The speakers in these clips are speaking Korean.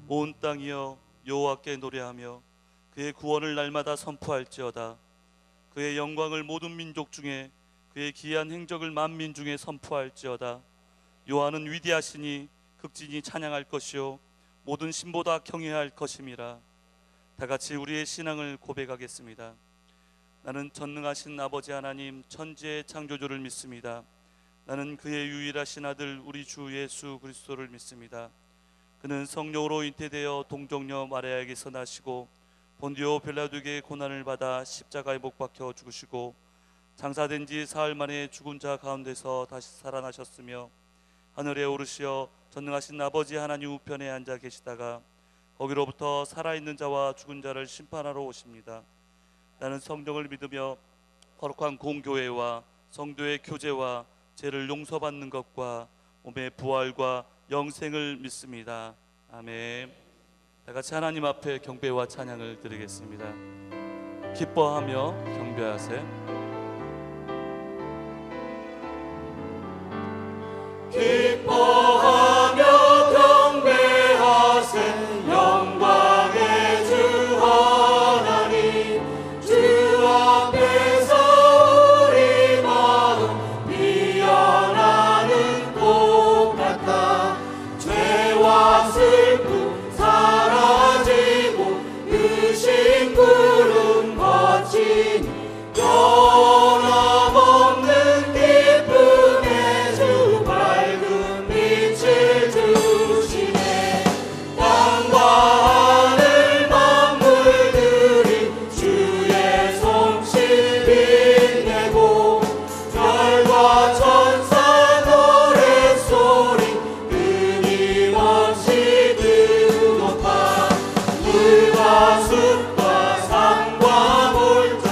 온 땅이여 여호와께 노래하며 그의 구원을 날마다 선포할지어다. 그의 영광을 모든 민족 중에, 그의 기이한 행적을 만민 중에 선포할지어다. 여호와는 위대하시니 극진히 찬양할 것이요 모든 신보다 경외할 것임이라. 다같이 우리의 신앙을 고백하겠습니다. 나는 전능하신 아버지 하나님 천지의 창조주를 믿습니다. 나는 그의 유일하신 아들 우리 주 예수 그리스도를 믿습니다. 그는 성령으로 잉태되어 동정녀 마리아에게서 나시고 본디오 빌라도에게 고난을 받아 십자가에 못 박혀 죽으시고 장사된 지 사흘 만에 죽은 자 가운데서 다시 살아나셨으며 하늘에 오르시어 전능하신 아버지 하나님 우편에 앉아 계시다가 거기로부터 살아있는 자와 죽은 자를 심판하러 오십니다. 나는 성령을 믿으며 거룩한 공교회와 성도의 교제와 죄를 용서받는 것과 몸의 부활과 영생을 믿습니다. 아멘. 다같이 하나님 앞에 경배와 찬양을 드리겠습니다. 기뻐하며 경배하세. 기뻐하며 경배하세. 영광의 주 하나님, 주 앞에서 우리 마음 미안하는 것 같아. 죄와 슬픔 사라지고 의심 구름 거치니 변함없는 기쁨의 주 밝은 빛을 주시네. 땅과 하늘 만물들이 주의 솜씨 빛내고 별과 천사 노랫소리 끊임없이 드높아. 물과 숲과 산과 몰자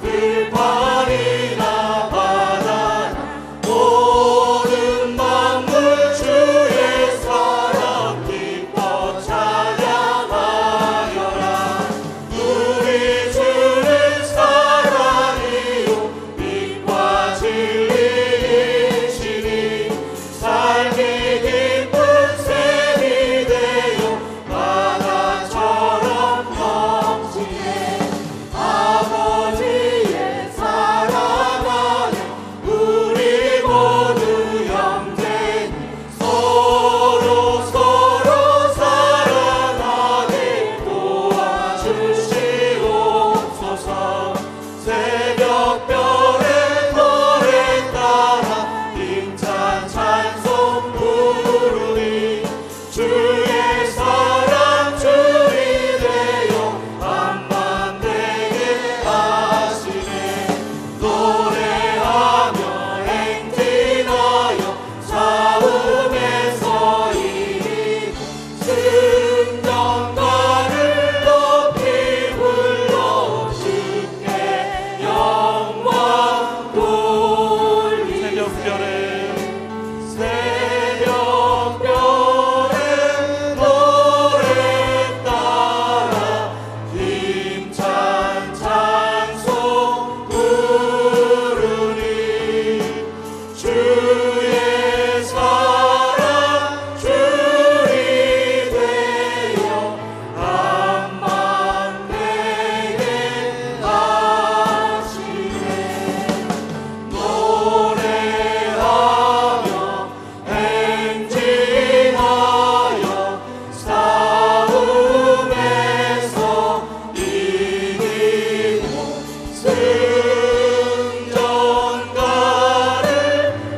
들판이나 바다나 모든 만물 주의 사랑 기뻐 찬양하여라. 우리 주는 사랑이요 빛과 진리이시니 삶이 깊은 샘이 되어 바다처럼 넘치네. 아버지의 사랑 안에 우리 모두 형제니 서로 사랑하게 도와주시옵소서. 새벽별의 노래 따라 힘찬 찬송 부르니 주의 사랑 주이 되어 한만 되게 하시네. 노래하며 행진하여 싸움에서 이기고 승전가를 높이 불러 주께 영광 돌리세. 새벽별의 노래 따라 힘찬 찬송 부르니 주의 사랑 주이 되어 한만 되게 하시네. 노래하며 행진하여 싸움에서 이기고 승전가를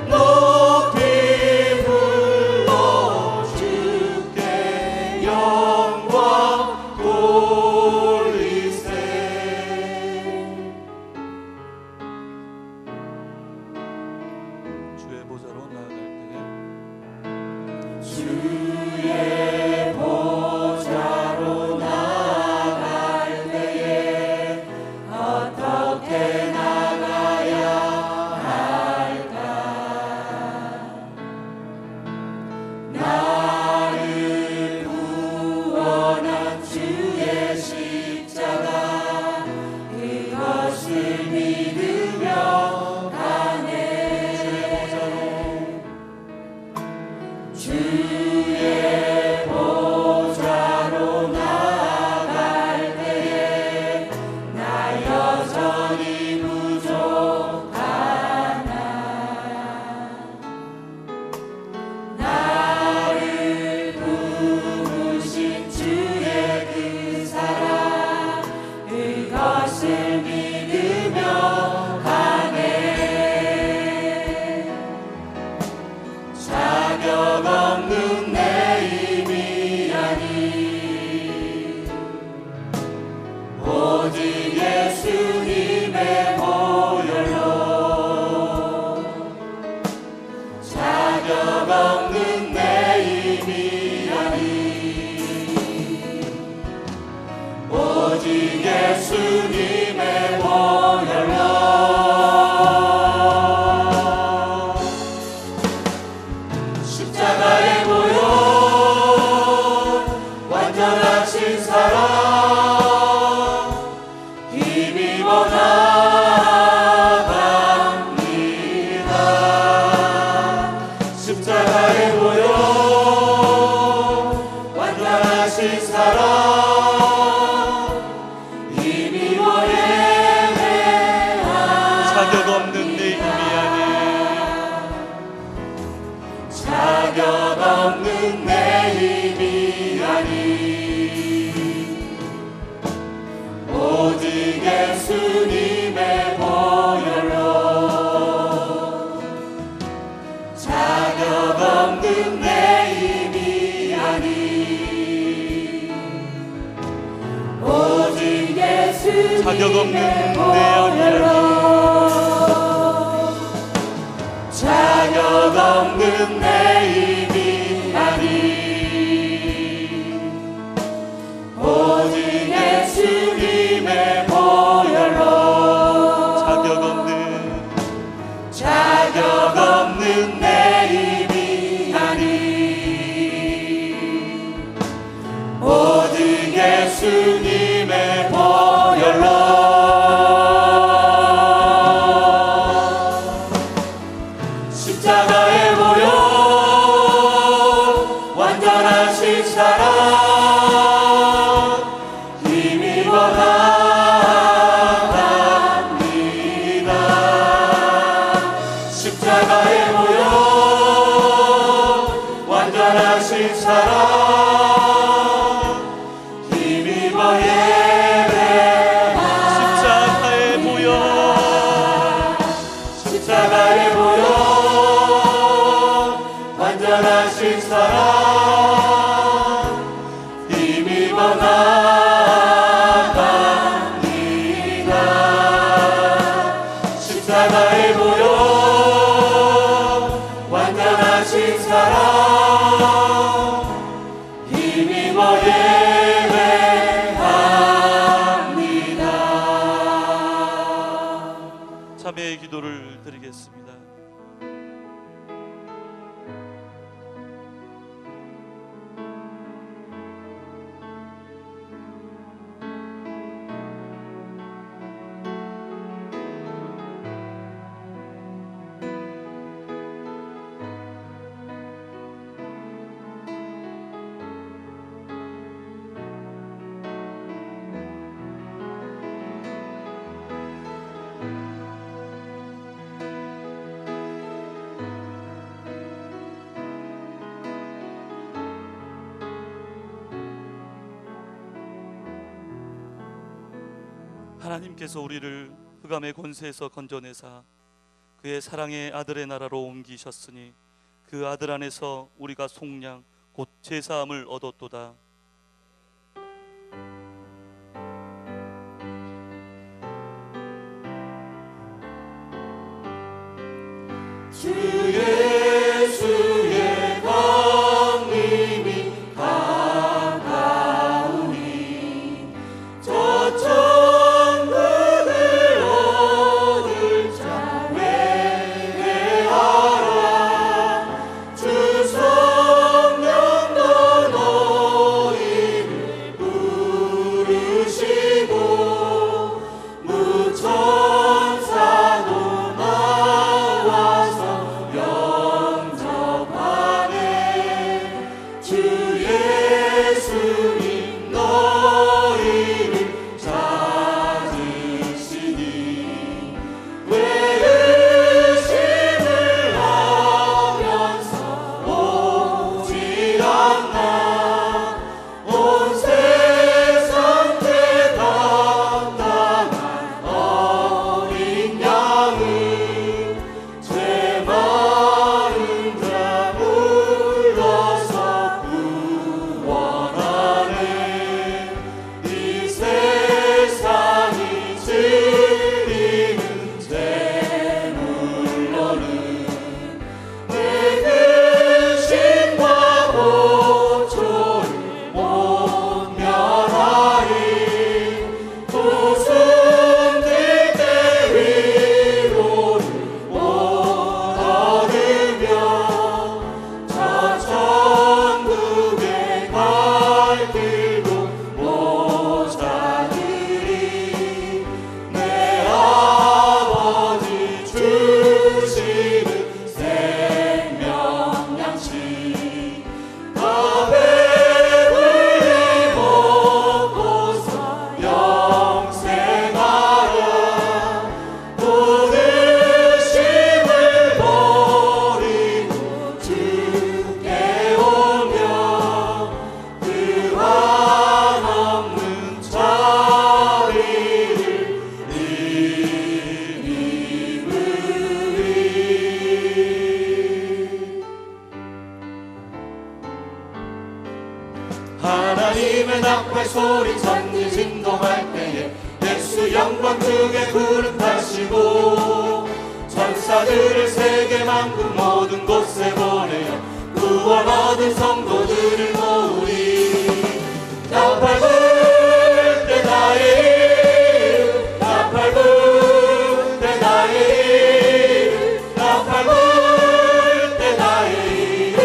높이 불러 주께 영광 돌리세. 주의 보좌로 나아갈 때에 주의 보좌로 나아갈 때에 어떻게 나가야 할까? 나를 구원한 주의 십자가 그것을 믿으며 가네. 주의 보좌로 자격 없는 내 힘이 아니 오직 예수님의 보혈로 자격 없는 내 힘이 아니 오직 예수님의 보혈로 십자가의 보혈 완전하신 사랑 힘입어 나갑니다. 십자가의 보혈 완전하신 사랑 힘입어 예배하리 자격 없는 내 힘이 아니 자격 없는 내 힘이 아니 오직 예수님의 보혈로 자격 없는 내 힘이 아니 오직 예수님의 자격 없는 내 보혈로 자격 없는 내 힘이 아니 오직 예수님의 보혈로 자격 없는 내 힘이 아니 오직 예수님의 보혈로 십자가의 보혈 완전하신 사랑 힘입어 나갑니다. 십자가의 보혈 완전하신 사랑 힘입어 십자가의 보혈 십자가의 보혈 완전하신 사랑 힘입어 나갑니다. 십자가의 보혈 완전하신 사랑 힘입어 예배합니다. 참회의 기도를 드리겠습니다. 하나님께서 우리를 흑암의 권세에서 건져내사 그의 사랑의 아들의 나라로 옮기셨으니 그 아들 안에서 우리가 속량 곧 제사함을 얻었도다. 주 예수의 강림이 가까우니 저 천국을 얻을 자 회개하라 주 성령도 하나님의 나팔 소리 전지 진동할 때에 예수 영광 중에 구름 타시고 천사들을 세계 만국 모든 곳에 보내어 구원 얻은 성도들을 모으리. 나팔 불 때 나의 이름 나팔 불 때 나의 이름 나팔 불 때 나의 이름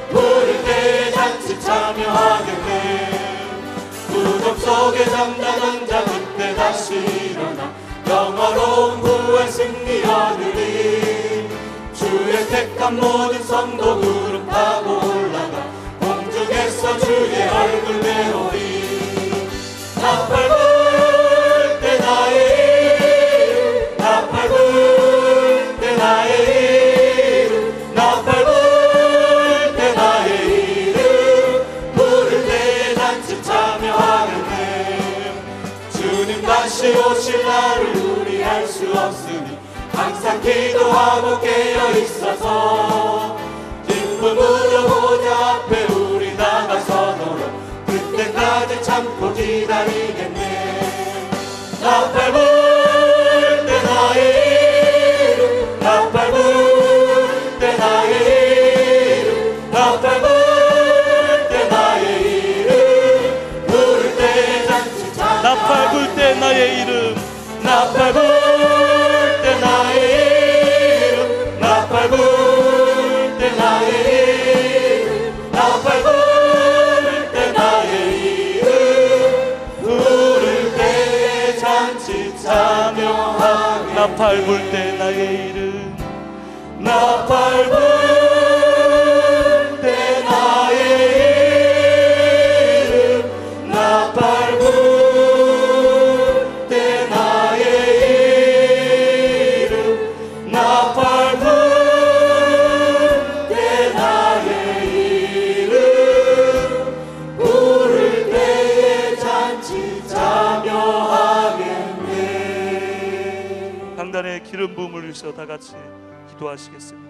부를 때에 잔치 참여하겠네. 구름 속에 잠자던 자 그때 다시 일어나 영화로운 구원 승리 얻으리. 주의 택한 모든 성도 구름 타고 올라가 공중에서 주의 얼굴 배우리. 나팔 불 때 나의 이름 나팔 불 때 나의 이름 나팔 불 때 나의 이름 부를 때에 잔치 참여하겠네. 주님 다시 오실 날을 우리 알 수 없으니 항상 기도하고 깨어 있어서 기쁨으로 보좌 앞에 우리 나가서도록 그때까지 참고 기다리겠네. 나팔 불 때 나의 이름 나팔 불 때 나의 이름 나팔 불 때 나의 이름 부를 때 잔치 참여. 나팔 불 때 나의 이름 나팔 불 때 나의 이름 나팔 불 때 나의 이름 나팔 불 때 나의 이름 부를 때 잔치 참여하게. 나팔 불 때 나의 이름 나팔 불 때 나의 이름 나팔 불 때 나의 이름 나팔 불 때 나의 이름 부를 때에 잔치 참여하겠네. 강단에 기름 부음을 주셔 다 같이 기도하시겠습니다.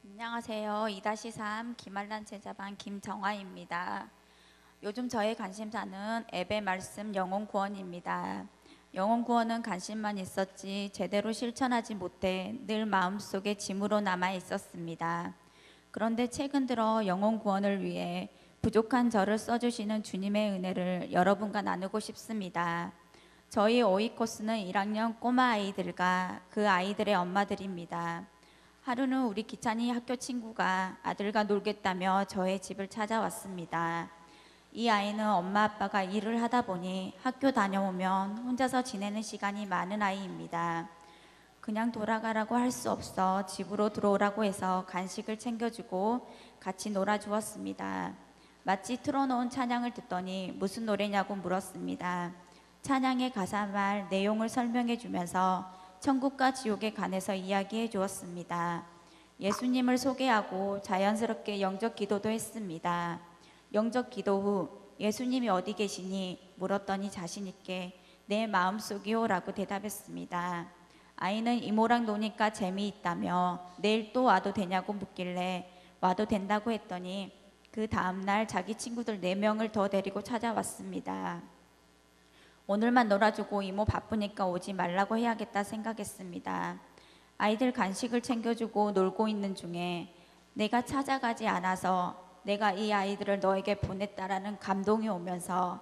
안녕하세요. 2-3 김한란 제자반 김정화입니다. 요즘 저의 관심사는 예배 말씀 영혼 구원입니다. 영혼 구원은 관심만 있었지 제대로 실천하지 못해 늘 마음속에 짐으로 남아 있었습니다. 그런데 최근 들어 영혼 구원을 위해 부족한 저를 써주시는 주님의 은혜를 여러분과 나누고 싶습니다. 저희 오이코스는 1학년 꼬마 아이들과 그 아이들의 엄마들입니다. 하루는 우리 기찬이 학교 친구가 아들과 놀겠다며 저의 집을 찾아왔습니다. 이 아이는 엄마 아빠가 일을 하다 보니 학교 다녀오면 혼자서 지내는 시간이 많은 아이입니다. 그냥 돌아가라고 할 수 없어 집으로 들어오라고 해서 간식을 챙겨주고 같이 놀아주었습니다. 마치 틀어놓은 찬양을 듣더니 무슨 노래냐고 물었습니다. 찬양의 가사말 내용을 설명해 주면서 천국과 지옥에 관해서 이야기해 주었습니다. 예수님을 소개하고 자연스럽게 영적 기도도 했습니다. 영적 기도 후 예수님이 어디 계시니? 물었더니 자신 있게 내 마음속이요 라고 대답했습니다. 아이는 이모랑 노니까 재미있다며 내일 또 와도 되냐고 묻길래 와도 된다고 했더니 그 다음날 자기 친구들 4명을 더 데리고 찾아왔습니다. 오늘만 놀아주고 이모 바쁘니까 오지 말라고 해야겠다 생각했습니다. 아이들 간식을 챙겨주고 놀고 있는 중에 내가 찾아가지 않아서 내가 이 아이들을 너에게 보냈다라는 감동이 오면서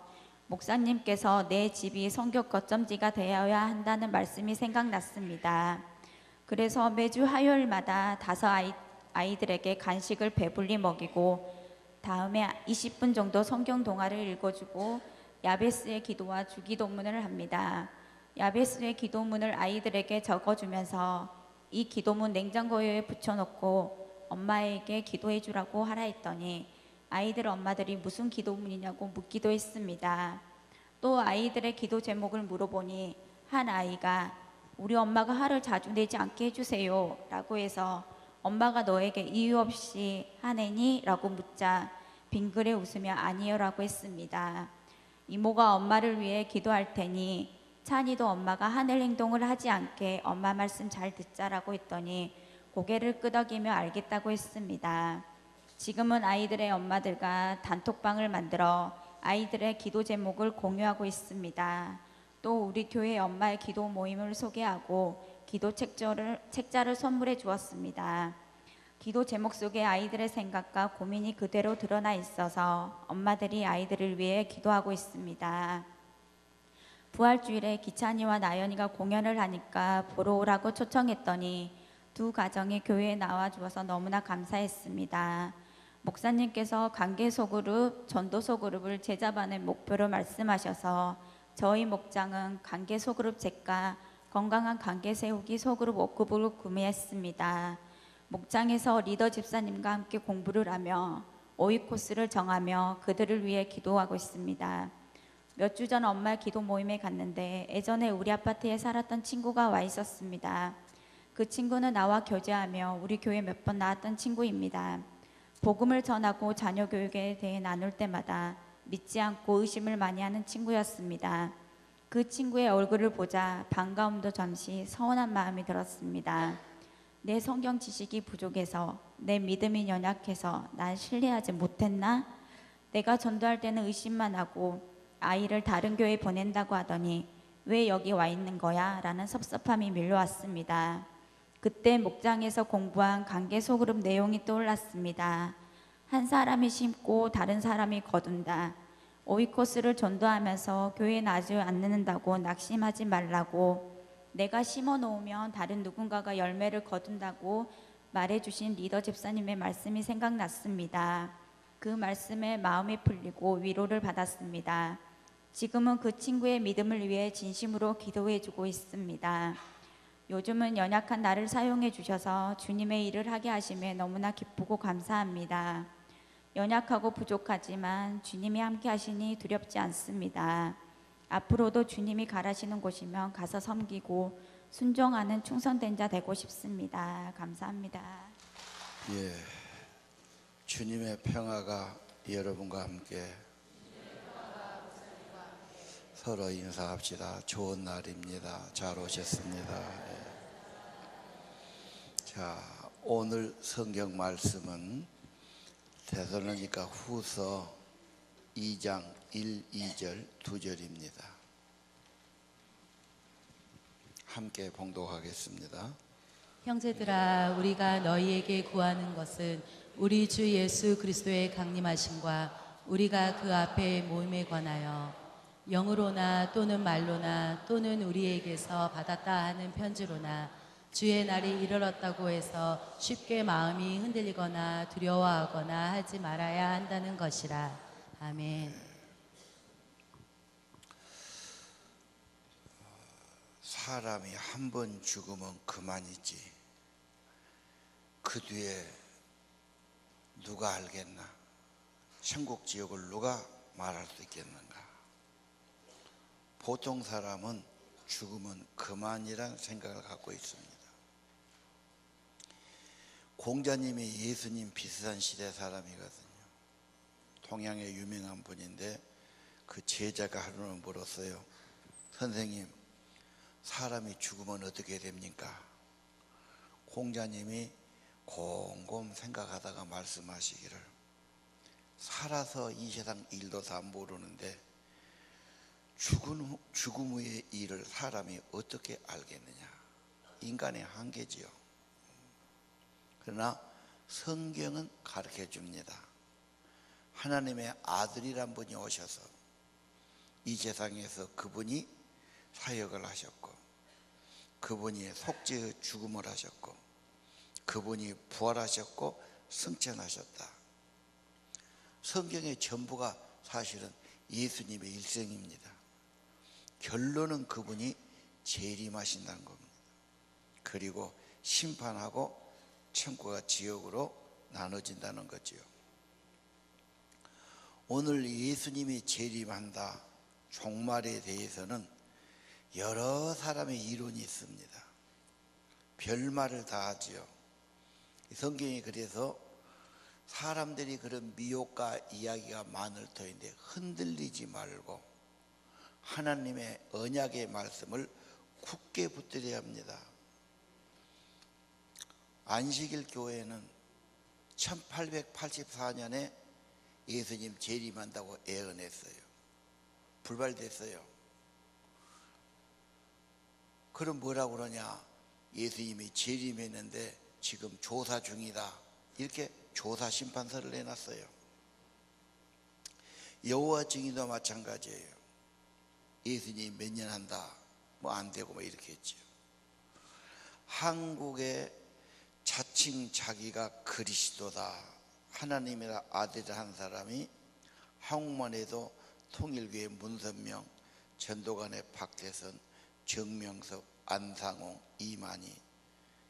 목사님께서 내 집이 성교 거점지가 되어야 한다는 말씀이 생각났습니다. 그래서 매주 화요일마다 5 아이들에게 간식을 배불리 먹이고 다음에 20분 정도 성경 동화를 읽어주고 야베스의 기도와 주기도문을 합니다. 야베스의 기도문을 아이들에게 적어주면서 이 기도문 냉장고에 붙여놓고 엄마에게 기도해 주라고 하라 했더니 아이들 엄마들이 무슨 기도문이냐고 묻기도 했습니다. 또 아이들의 기도 제목을 물어보니 한 아이가 우리 엄마가 화를 자주 내지 않게 해주세요 라고 해서 엄마가 너에게 이유 없이 화내니? 라고 묻자 빙그레 웃으며 아니요 라고 했습니다. 이모가 엄마를 위해 기도할 테니 찬이도 엄마가 하늘 행동을 하지 않게 엄마 말씀 잘 듣자라고 했더니 고개를 끄덕이며 알겠다고 했습니다. 지금은 아이들의 엄마들과 단톡방을 만들어 아이들의 기도 제목을 공유하고 있습니다. 또 우리 교회 엄마의 기도 모임을 소개하고 기도 책자를 선물해 주었습니다. 기도 제목 속에 아이들의 생각과 고민이 그대로 드러나 있어서 엄마들이 아이들을 위해 기도하고 있습니다. 부활주일에 기찬이와 나연이가 공연을 하니까 보러 오라고 초청했더니 두 가정이 교회에 나와 주어서 너무나 감사했습니다. 목사님께서 관계 소그룹, 전도 소그룹을 제자반의 목표로 말씀하셔서 저희 목장은 관계 소그룹 제과 건강한 관계 세우기 소그룹 5급을 구매했습니다. 목장에서 리더 집사님과 함께 공부를 하며 오이 코스를 정하며 그들을 위해 기도하고 있습니다. 몇 주 전 엄마 기도 모임에 갔는데 예전에 우리 아파트에 살았던 친구가 와 있었습니다. 그 친구는 나와 교제하며 우리 교회 몇 번 나왔던 친구입니다. 복음을 전하고 자녀 교육에 대해 나눌 때마다 믿지 않고 의심을 많이 하는 친구였습니다. 그 친구의 얼굴을 보자 반가움도 잠시 서운한 마음이 들었습니다. 내 성경 지식이 부족해서 내 믿음이 연약해서 날 신뢰하지 못했나? 내가 전도할 때는 의심만 하고 아이를 다른 교회에 보낸다고 하더니 왜 여기 와 있는 거야? 라는 섭섭함이 밀려왔습니다. 그때 목장에서 공부한 관계 소그룹 내용이 떠올랐습니다. 한 사람이 심고 다른 사람이 거둔다. 오이코스를 전도하면서 교회에 나지 않는다고 낙심하지 말라고, 내가 심어 놓으면 다른 누군가가 열매를 거둔다고 말해주신 리더 집사님의 말씀이 생각났습니다. 그 말씀에 마음이 풀리고 위로를 받았습니다. 지금은 그 친구의 믿음을 위해 진심으로 기도해주고 있습니다. 요즘은 연약한 나를 사용해 주셔서 주님의 일을 하게 하심에 너무나 기쁘고 감사합니다. 연약하고 부족하지만 주님이 함께 하시니 두렵지 않습니다. 앞으로도 주님이 가라시는 곳이면 가서 섬기고 순종하는 충성된 자 되고 싶습니다. 감사합니다. 예, 주님의 평화가 여러분과 함께. 서로 인사합시다. 좋은 날입니다. 잘 오셨습니다. 예. 자, 오늘 성경 말씀은 데살로니가 후서 2장 1, 2절, 2절입니다. 함께 봉독하겠습니다. 형제들아, 우리가 너희에게 구하는 것은 우리 주 예수 그리스도의 강림하심과 우리가 그 앞에 모임에 관하여 영으로나 또는 말로나 또는 우리에게서 받았다 하는 편지로나 주의 날이 이르렀다고 해서 쉽게 마음이 흔들리거나 두려워하거나 하지 말아야 한다는 것이라. 아멘. 사람이 한 번 죽으면 그만이지. 그 뒤에 누가 알겠나? 천국 지옥을 누가 말할 수 있겠는가? 보통 사람은 죽으면 그만이라는 생각을 갖고 있습니다. 공자님이 예수님 비슷한 시대 사람이거든요. 동양의 유명한 분인데 그 제자가 하루는 물었어요. 선생님, 사람이 죽으면 어떻게 됩니까? 공자님이 곰곰 생각하다가 말씀하시기를, 살아서 이 세상 일도 다 모르는데 죽음 후의 일을 사람이 어떻게 알겠느냐. 인간의 한계지요. 그러나 성경은 가르쳐 줍니다. 하나님의 아들이란 분이 오셔서 이 세상에서 그분이 사역을 하셨고, 그분이 속죄의 죽음을 하셨고, 그분이 부활하셨고 승천하셨다. 성경의 전부가 사실은 예수님의 일생입니다. 결론은 그분이 재림하신다는 겁니다. 그리고 심판하고 천국과 지옥으로 나눠진다는 거지요. 오늘 예수님이 재림한다, 종말에 대해서는 여러 사람의 이론이 있습니다. 별말을 다 하지요. 성경이 그래서 사람들이 그런 미혹과 이야기가 많을 터인데 흔들리지 말고 하나님의 언약의 말씀을 굳게 붙들어야 합니다. 안식일 교회는 1884년에 예수님 재림한다고 예언했어요. 불발됐어요. 그럼 뭐라고 그러냐? 예수님이 재림했는데 지금 조사 중이다, 이렇게 조사 심판서를 내놨어요. 여호와 증인도 마찬가지예요. 예수님이 몇 년 한다, 뭐 안 되고 뭐 이렇게 했죠. 한국의 자칭 자기가 그리스도다, 하나님의 아들 한 사람이 한국만해도 통일교회 문선명, 전도관의 박태선, 정명섭, 안상홍, 이만희,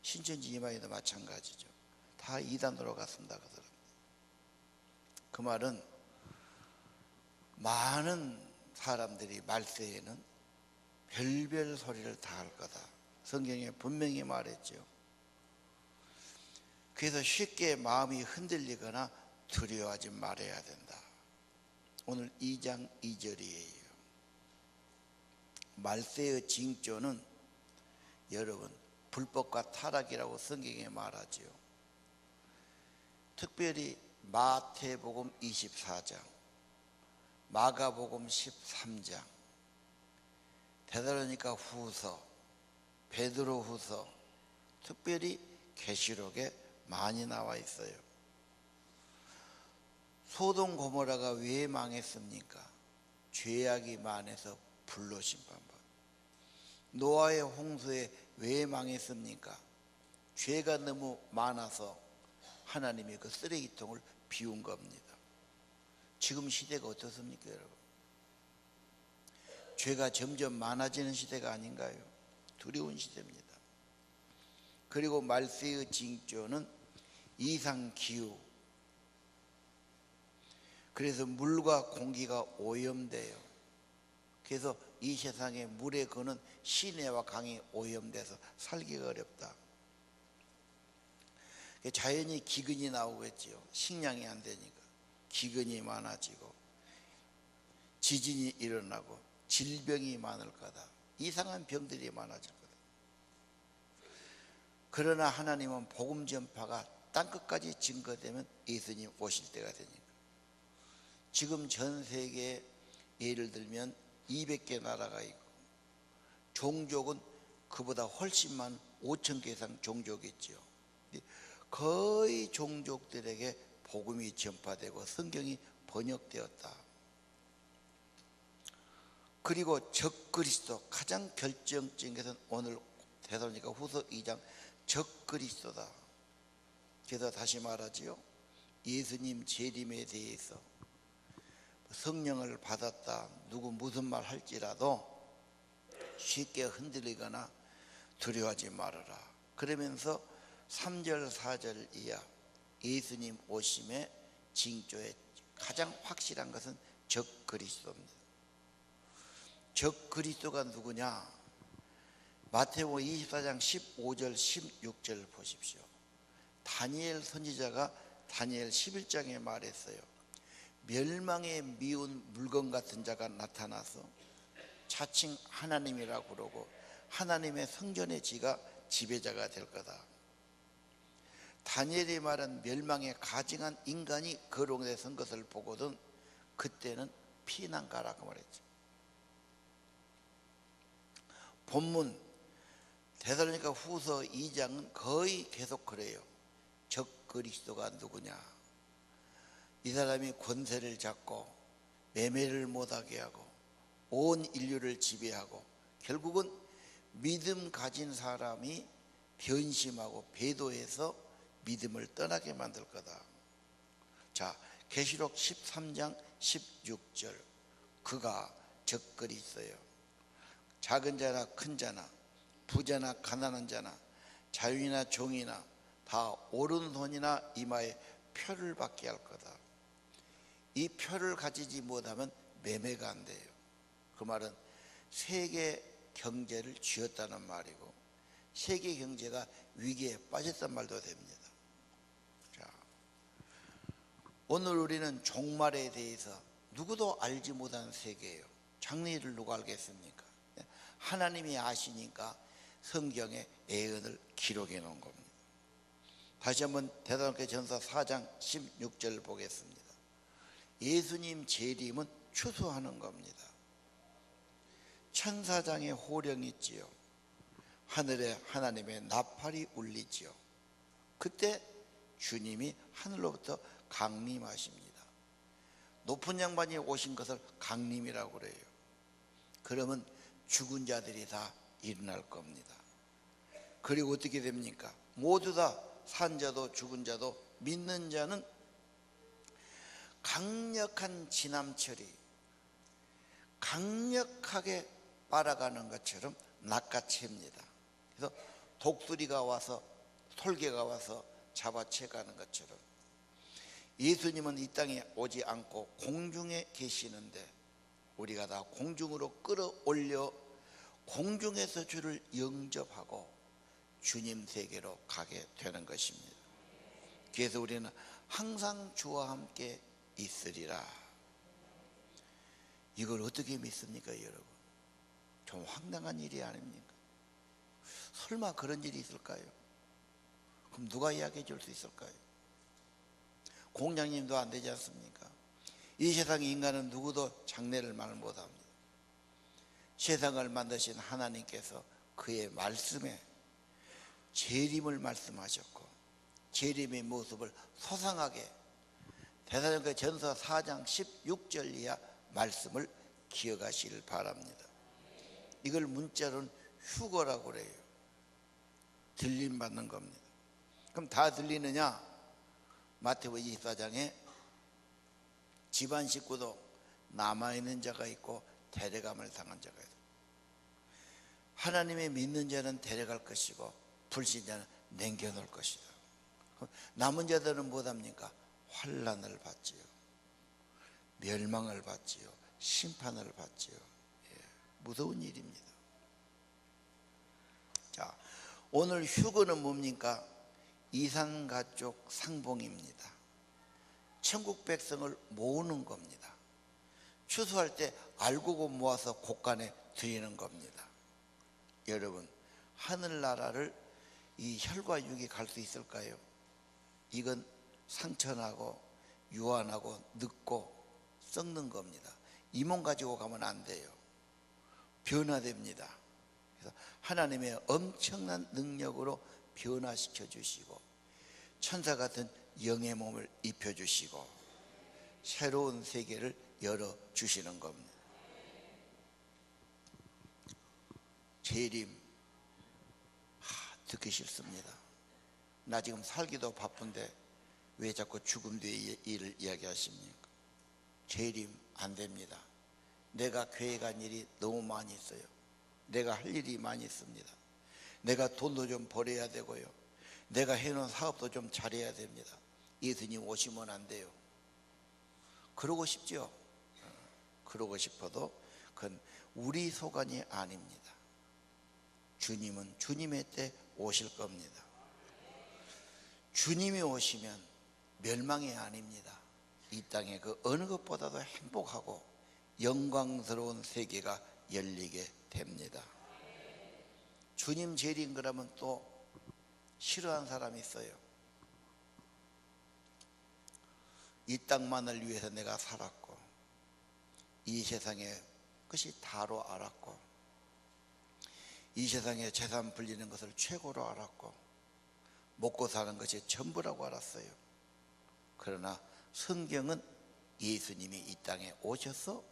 신천지 이만희도 마찬가지죠. 다 이단으로 갔습니다. 그 사람. 그 말은 많은 사람들이 말세에는 별별 소리를 다 할 거다, 성경에 분명히 말했죠. 그래서 쉽게 마음이 흔들리거나 두려워하지 말아야 된다. 오늘 2장 2절이에요. 말세의 징조는 여러분 불법과 타락이라고 성경에 말하지요. 특별히 마태복음 24장, 마가복음 13장, 데살로니가 후서, 베드로 후서, 특별히 계시록에 많이 나와 있어요. 소돔 고모라가 왜 망했습니까? 죄악이 많아서 불로 심판받. 노아의 홍수에 왜 망했습니까? 죄가 너무 많아서 하나님이 그 쓰레기통을 비운 겁니다. 지금 시대가 어떻습니까, 여러분? 죄가 점점 많아지는 시대가 아닌가요? 두려운 시대입니다. 그리고 말세의 징조는 이상기후. 그래서 물과 공기가 오염돼요. 그래서 이 세상에 물에 거는 시내와 강이 오염돼서 살기가 어렵다. 자연히 기근이 나오겠지요. 식량이 안 되니까 기근이 많아지고 지진이 일어나고 질병이 많을 거다. 이상한 병들이 많아질 거다. 그러나 하나님은 복음 전파가 땅끝까지 증거되면 예수님 오실 때가 되니까. 지금 전 세계에 예를 들면 200개 나라가 있고 종족은 그보다 훨씬 많은 5,000개 이상 종족이 있죠. 거의 종족들에게 복음이 전파되고 성경이 번역되었다. 그리고 적그리스도, 가장 결정적인 것은 오늘 데살로니가 후서 2장 적그리스도다. 그래서 다시 말하지요, 예수님 재림에 대해서 성령을 받았다, 누구 무슨 말 할지라도 쉽게 흔들리거나 두려워하지 말아라. 그러면서 3절 4절 이하 예수님 오심의 징조의 가장 확실한 것은 적그리스도입니다. 적그리스도가 누구냐? 마태복음 24장 15절 16절 보십시오. 다니엘 선지자가 다니엘 11장에 말했어요. 멸망에 미운 물건 같은 자가 나타나서 자칭 하나님이라고 그러고 하나님의 성전의 지가 지배자가 될 거다. 다니엘이 말한 멸망에 가증한 인간이 거룩에 선 것을 보거든 그때는 피난가라고 말했죠. 본문 데살로니가 후서 2장은 거의 계속 그래요. 적그리스도가 누구냐? 이 사람이 권세를 잡고 매매를 못하게 하고 온 인류를 지배하고 결국은 믿음 가진 사람이 변심하고 배도해서 믿음을 떠나게 만들 거다. 자, 계시록 13장 16절, 그가 적글이 있어요. 작은 자나 큰 자나 부자나 가난한 자나 자유이나 종이나 다 오른손이나 이마에 표를 받게 할 거다. 이 표를 가지지 못하면 매매가 안 돼요. 그 말은 세계 경제를 쥐었다는 말이고 세계 경제가 위기에 빠졌단 말도 됩니다. 자, 오늘 우리는 종말에 대해서 누구도 알지 못하는 세계예요. 장래를 누가 알겠습니까? 하나님이 아시니까 성경에 예언을 기록해 놓은 겁니다. 다시 한번 데살로니가 전서 4장 16절 보겠습니다. 예수님 재림은 추수하는 겁니다. 천사장의 호령이 있지요. 하늘에 하나님의 나팔이 울리지요. 그때 주님이 하늘로부터 강림하십니다. 높은 양반이 오신 것을 강림이라고 그래요. 그러면 죽은 자들이 다 일어날 겁니다. 그리고 어떻게 됩니까? 모두 다 산자도 죽은 자도 믿는 자는 강력한 지남철이 강력하게 빨아가는 것처럼 낚아챕니다. 그래서 독수리가 와서 솔개가 와서 잡아채가는 것처럼 예수님은 이 땅에 오지 않고 공중에 계시는데 우리가 다 공중으로 끌어올려 공중에서 주를 영접하고 주님 세계로 가게 되는 것입니다. 그래서 우리는 항상 주와 함께 있으리라. 이걸 어떻게 믿습니까, 여러분? 좀 황당한 일이 아닙니까? 설마 그런 일이 있을까요? 그럼 누가 이야기해 줄 수 있을까요? 공장님도 안 되지 않습니까? 이 세상 인간은 누구도 장래를 말 못합니다. 세상을 만드신 하나님께서 그의 말씀에 재림을 말씀하셨고 재림의 모습을 소상하게 데살로니가 전서 4장 16절 이하 말씀을 기억하시길 바랍니다. 이걸 문자로는 휴거라고 그래요. 들림 받는 겁니다. 그럼 다 들리느냐? 마태복음 24장에 집안 식구도 남아있는 자가 있고 데려감을 당한 자가 있다. 하나님의 믿는 자는 데려갈 것이고 불신자는 남겨놓을 것이다. 남은 자들은 뭐합니까? 환난을 받지요, 멸망을 받지요, 심판을 받지요. 무서운 일입니다. 자, 오늘 휴거는 뭡니까? 이산가족 상봉입니다. 천국 백성을 모으는 겁니다. 추수할 때 알고 모아서 곳간에 드리는 겁니다. 여러분, 하늘나라를 이 혈과 육이 갈 수 있을까요? 이건 상처나고 유한하고 늙고 썩는 겁니다. 이 몸 가지고 가면 안 돼요. 변화됩니다. 그래서 하나님의 엄청난 능력으로 변화시켜 주시고 천사 같은 영의 몸을 입혀 주시고 새로운 세계를 열어 주시는 겁니다. 재림, 듣기 싫습니다. 나 지금 살기도 바쁜데 왜 자꾸 죽음 뒤의 일을 이야기하십니까? 재림 안 됩니다. 내가 계획한 일이 너무 많이 있어요. 내가 할 일이 많이 있습니다. 내가 돈도 좀 벌어야 되고요. 내가 해놓은 사업도 좀 잘해야 됩니다. 예수님 오시면 안 돼요. 그러고 싶죠? 그러고 싶어도 그건 우리 소관이 아닙니다. 주님은 주님의 때 오실 겁니다. 주님이 오시면 멸망이 아닙니다. 이 땅에 그 어느 것보다도 행복하고 영광스러운 세계가 열리게 됩니다. 주님 재림 그러면 또 싫어하는 사람이 있어요. 이 땅만을 위해서 내가 살았고 이 세상에 것이 다로 알았고 이 세상에 재산 불리는 것을 최고로 알았고 먹고 사는 것이 전부라고 알았어요. 그러나 성경은 예수님이 이 땅에 오셔서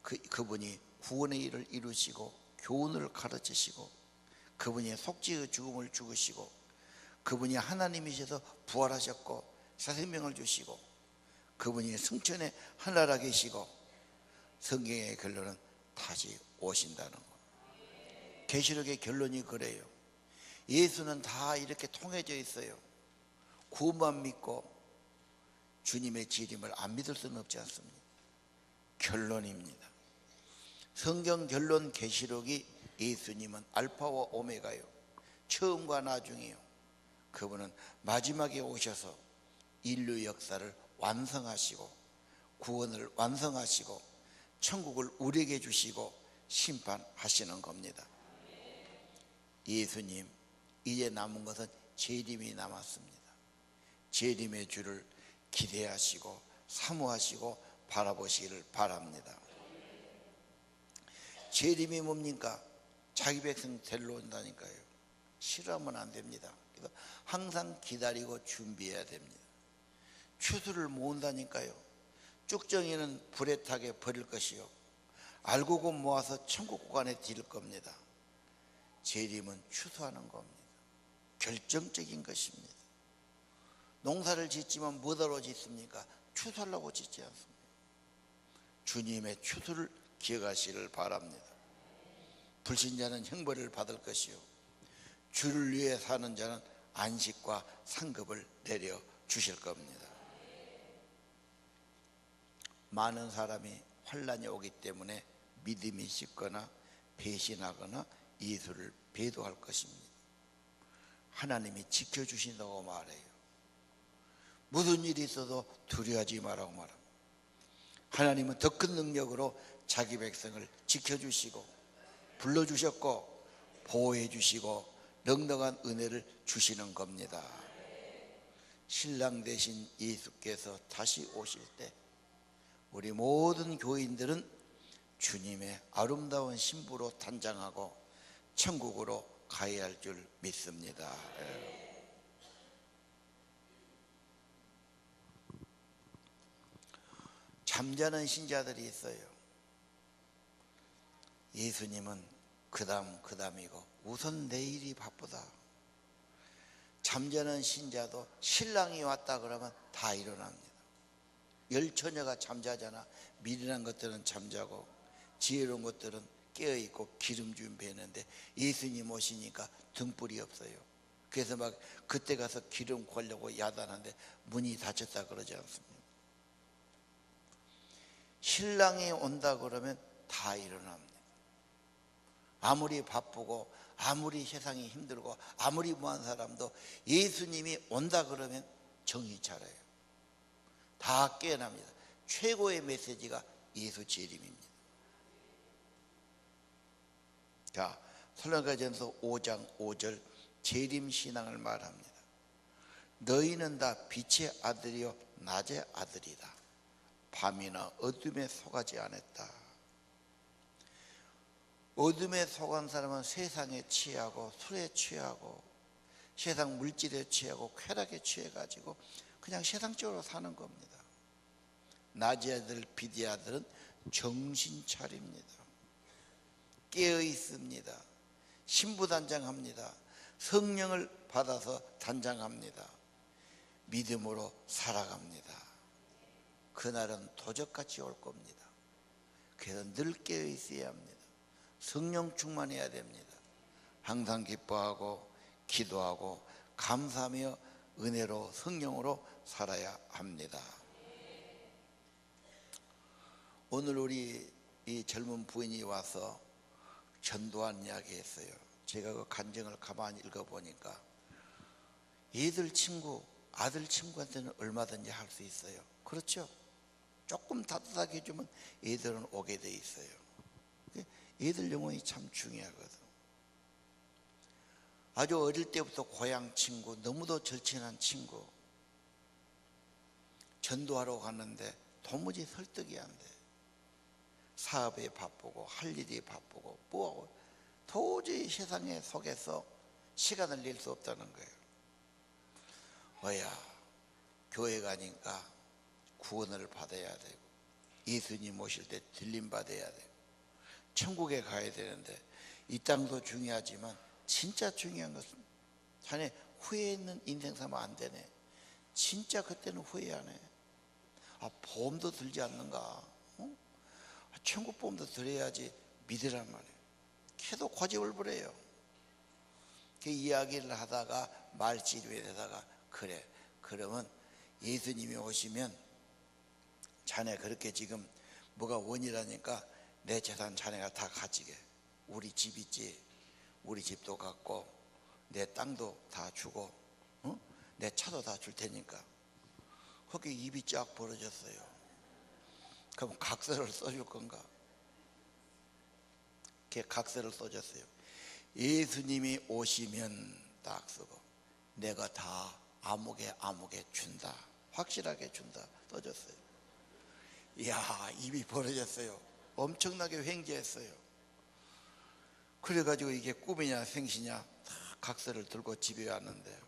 그분이 구원의 일을 이루시고 교훈을 가르치시고 그분이 속죄의 죽음을 죽으시고 그분이 하나님이셔서 부활하셨고 새 생명을 주시고 그분이 승천의 하늘나라 계시고 성경의 결론은 다시 오신다는 것. 계시록의 결론이 그래요. 예수는 다 이렇게 통해져 있어요. 구원만 믿고 주님의 재림을 안 믿을 수는 없지 않습니까? 결론입니다. 성경 결론 계시록이 예수님은 알파와 오메가요, 처음과 나중이요. 그분은 마지막에 오셔서 인류 역사를 완성하시고 구원을 완성하시고 천국을 우리에게 주시고 심판하시는 겁니다. 예수님, 이제 남은 것은 재림이 남았습니다. 재림의 주를 기대하시고 사모하시고 바라보시기를 바랍니다. 재림이 뭡니까? 자기 백성 데리러 온다니까요. 싫어하면 안 됩니다. 그래서 항상 기다리고 준비해야 됩니다. 추수를 모은다니까요. 쭉정이는 불에 타게 버릴 것이요, 알곡은 모아서 천국 구간에 드릴 겁니다. 재림은 추수하는 겁니다. 결정적인 것입니다. 농사를 짓지만 뭐하러 짓습니까? 추수하려고 짓지 않습니다. 주님의 추수를 기억하시기를 바랍니다. 불신자는 형벌을 받을 것이요, 주를 위해 사는 자는 안식과 상급을 내려 주실 겁니다. 많은 사람이 환난이 오기 때문에 믿음이 식거나 배신하거나 예수를 배도할 것입니다. 하나님이 지켜주신다고 말해요. 무슨 일이 있어도 두려워하지 말라고 말합니다. 하나님은 더 큰 능력으로 자기 백성을 지켜주시고 불러주셨고 보호해 주시고 넉넉한 은혜를 주시는 겁니다. 신랑 되신 예수께서 다시 오실 때 우리 모든 교인들은 주님의 아름다운 신부로 단장하고 천국으로 가야 할 줄 믿습니다. 잠자는 신자들이 있어요. 예수님은 그 다음이고 우선 내일이 바쁘다. 잠자는 신자도 신랑이 왔다 그러면 다 일어납니다. 열처녀가 잠자잖아. 미련한 것들은 잠자고 지혜로운 것들은 깨어있고 기름 준비했는데 예수님 오시니까 등불이 없어요. 그래서 막 그때 가서 기름 구하려고 야단하는데 문이 닫혔다 그러지 않습니까? 신랑이 온다 그러면 다 일어납니다. 아무리 바쁘고 아무리 세상이 힘들고 아무리 무한 사람도 예수님이 온다 그러면 정신 차려요. 다 깨어납니다. 최고의 메시지가 예수 재림입니다. 자, 설렁가전서 5장 5절 재림신앙을 말합니다. 너희는 다 빛의 아들이요 낮의 아들이다. 밤이나 어둠에 속하지 않았다. 어둠에 속한 사람은 세상에 취하고 술에 취하고 세상 물질에 취하고 쾌락에 취해가지고 그냥 세상적으로 사는 겁니다. 낮의 아들 빛의 아들은 정신 차립니다. 깨어 있습니다. 신부단장합니다. 성령을 받아서 단장합니다. 믿음으로 살아갑니다. 그날은 도적같이 올 겁니다. 그래서 늘 깨어 있어야 합니다. 성령 충만해야 됩니다. 항상 기뻐하고 기도하고 감사하며 은혜로 성령으로 살아야 합니다. 오늘 우리 이 젊은 부인이 와서 전도한 이야기 했어요. 제가 그 간증을 가만히 읽어보니까 얘들 친구, 아들 친구한테는 얼마든지 할 수 있어요. 그렇죠? 조금 따뜻하게 해주면 얘들은 오게 돼 있어요. 얘들 영혼이 참 중요하거든. 아주 어릴 때부터 고향 친구, 너무도 절친한 친구 전도하러 갔는데 도무지 설득이 안 돼. 사업에 바쁘고 할 일이 바쁘고 뭐하고 도저히 세상에 속에서 시간을 낼 수 없다는 거예요. 교회 가니까 구원을 받아야 되고 예수님 오실 때 들림받아야 돼요. 천국에 가야 되는데 이 땅도 중요하지만 진짜 중요한 것은 자네 후회 있는 인생 살면 안 되네. 진짜 그때는 후회 안 해. 보험도 들지 않는가? 어? 천국 보험도 들어야지 믿으란 말이에요. 걔도 고집을부려요. 그 이야기를 하다가 말지루에 되다가 그래 그러면 예수님이 오시면 자네 그렇게 지금 뭐가 원이라니까 내 재산 자네가 다 가지게. 우리 집 있지. 우리 집도 갖고 내 땅도 다 주고 내 차도 다 줄 테니까. 거기 입이 쫙 벌어졌어요. 그럼 각서를 써줄 건가? 걔 각서를 써줬어요. 예수님이 오시면 딱 쓰고 내가 다 아무개 준다. 확실하게 준다. 써줬어요. 이야, 입이 벌어졌어요. 엄청나게 횡재했어요. 그래가지고 이게 꿈이냐 생시냐 다 각서를 들고 집에 왔는데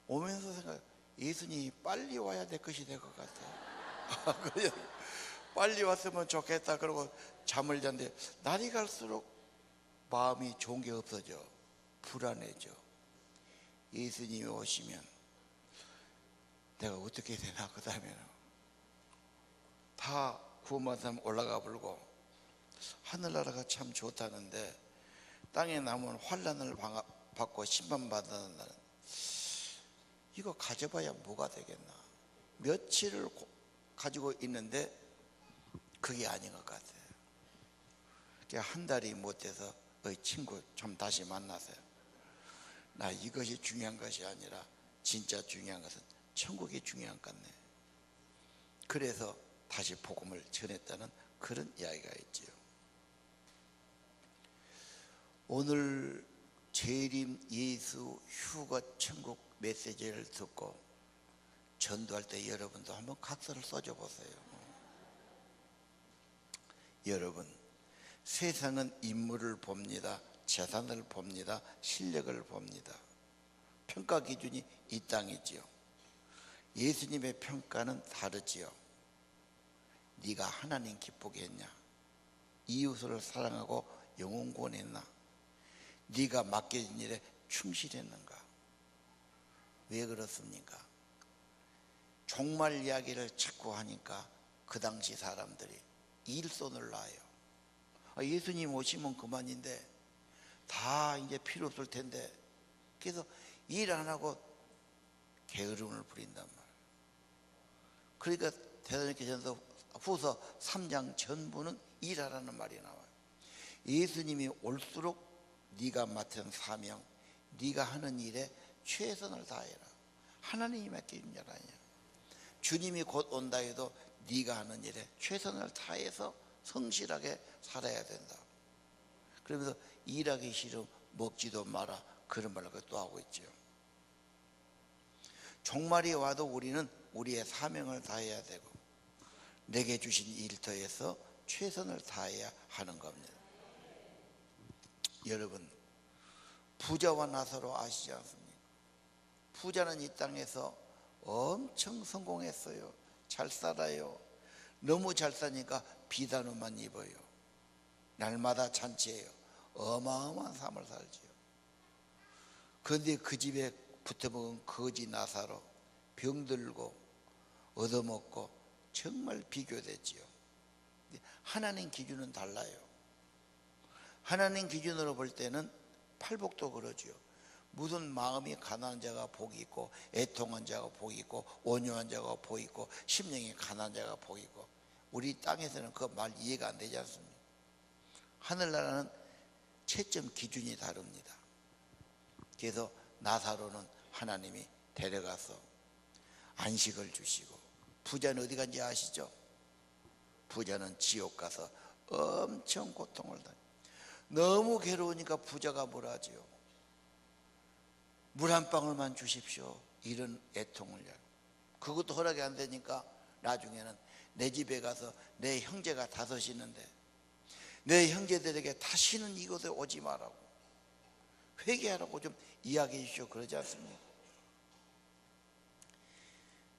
오면서 생각, 예수님이 빨리 와야 될 것이 될 것 같아요. 그래, 빨리 왔으면 좋겠다. 그러고 잠을 잤는데 날이 갈수록 마음이 좋은 게 없어져. 불안해져. 예수님이 오시면 내가 어떻게 되나. 그 다음에는 다 구원받은 사람 올라가 불고 하늘나라가 참 좋다는데 땅에 남은 환난을 받고 심판받는 날은 이거 가져봐야 뭐가 되겠나. 며칠을 가지고 있는데 그게 아닌 것 같아요. 한 달이 못 돼서 친구 좀 다시 만나세요. 나 이것이 중요한 것이 아니라 진짜 중요한 것은 천국이 중요한 것 같네. 그래서 다시 복음을 전했다는 그런 이야기가 있지요. 오늘 재림 예수 휴거 천국 메시지를 듣고 전도할 때 여러분도 한번 각서를 써줘 보세요. 여러분, 세상은 인물을 봅니다. 재산을 봅니다. 실력을 봅니다. 평가 기준이 이 땅이지요. 예수님의 평가는 다르지요. 네가 하나님 기쁘게 했냐? 이웃을 사랑하고 영혼 구원했나? 네가 맡겨진 일에 충실했는가? 왜 그렇습니까? 종말 이야기를 자꾸 하니까 그 당시 사람들이 일손을 놔요. 예수님 오시면 그만인데 다 이제 필요 없을 텐데, 그래서 일 안 하고 게으름을 부린단 말이에요. 그러니까 데살로니가전서 후서 3장 전부는 일하라는 말이 나와요. 예수님이 올수록 네가 맡은 사명, 네가 하는 일에 최선을 다해라. 하나님이 맡긴 일 아니야. 주님이 곧 온다 해도 네가 하는 일에 최선을 다해서 성실하게 살아야 된다. 그러면서 일하기 싫으면 먹지도 마라. 그런 말을 또 하고 있죠. 종말이 와도 우리는 우리의 사명을 다해야 되고 내게 주신 일터에서 최선을 다해야 하는 겁니다. 여러분, 부자와 나사로 아시지 않습니까? 부자는 이 땅에서 엄청 성공했어요. 잘 살아요. 너무 잘 사니까 비단옷만 입어요. 날마다 잔치해요. 어마어마한 삶을 살지요. 그런데 그 집에 붙어먹은 거지 나사로 병들고 얻어먹고 정말 비교되지요. 하나님 기준은 달라요. 하나님 기준으로 볼 때는 팔복도 그러지요. 무슨 마음이 가난한 자가 복이 있고 애통한 자가 복이 있고 온유한 자가 복이 있고 심령이 가난한 자가 복이 있고, 우리 땅에서는 그 말 이해가 안 되지 않습니까? 하늘나라는 채점 기준이 다릅니다. 그래서 나사로는 하나님이 데려가서 안식을 주시고, 부자는 어디 간지 아시죠? 부자는 지옥 가서 엄청 고통을 당해요. 너무 괴로우니까 부자가 뭘 하지요? 물 한 방울만 주십시오. 이런 애통을 해요. 그것도 허락이 안 되니까 나중에는 내 집에 가서 내 형제가 다섯 있는데 내 형제들에게 다시는 이곳에 오지 말라고, 회개하라고 좀 이야기해 주시오. 그러지 않습니까?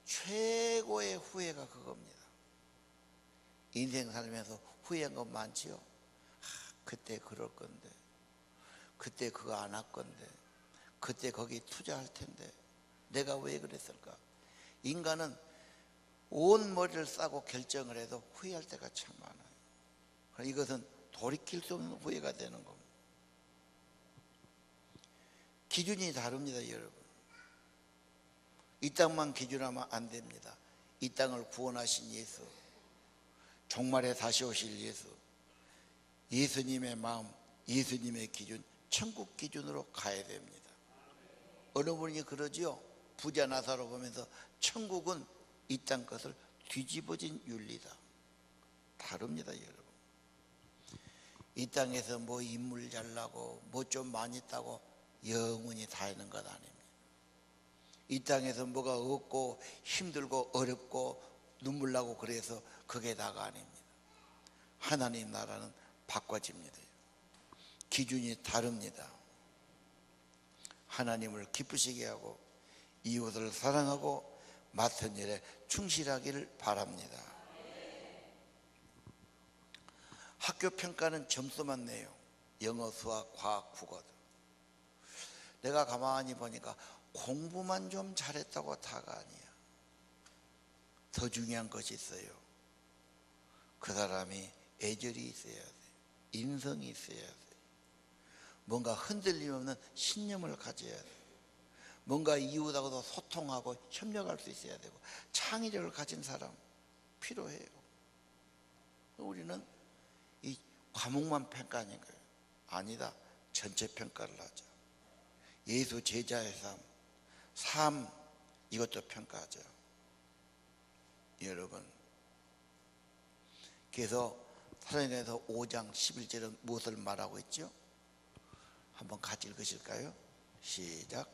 최고의 후회가 그겁니다. 인생 살면서 후회한 건 많지요. 그때 그럴 건데, 그때 그거 안 할 건데, 그때 거기 투자할 텐데 내가 왜 그랬을까. 인간은 온 머리를 싸고 결정을 해도 후회할 때가 참 많아요. 이것은 돌이킬 수 없는 후회가 되는 겁니다. 기준이 다릅니다, 여러분. 이 땅만 기준하면 안 됩니다. 이 땅을 구원하신 예수, 종말에 다시 오실 예수, 예수님의 마음, 예수님의 기준, 천국 기준으로 가야 됩니다. 어느 분이 그러지요. 부자 나사로 보면서 천국은 이 땅 것을 뒤집어진 윤리다. 다릅니다, 여러분. 이 땅에서 뭐 인물 잘나고 뭐 좀 많이 있다고 영원히 다 있는 것 아닙니다. 이 땅에서 뭐가 없고 힘들고 어렵고 눈물 나고 그래서 그게 다가 아닙니다. 하나님 나라는 바꿔집니다. 기준이 다릅니다. 하나님을 기쁘시게 하고 이웃을 사랑하고 맡은 일에 충실하기를 바랍니다. 학교 평가는 점수만 내요. 영어, 수학, 과학, 국어. 내가 가만히 보니까 공부만 좀 잘했다고 다가 아니야. 더 중요한 것이 있어요. 그 사람이 애절이 있어야 돼. 인성이 있어야 돼. 뭔가 흔들림 없는 신념을 가져야 돼. 뭔가 이웃하고도 소통하고 협력할 수 있어야 되고 창의력을 가진 사람 필요해요. 우리는 이 과목만 평가하는 거예요. 아니다. 전체 평가를 하자. 예수 제자의 삶 이것도 평가하자. 여러분, 그래서 사도행전에서 5장 11절은 무엇을 말하고 있죠? 한번 같이 읽으실까요? 시작.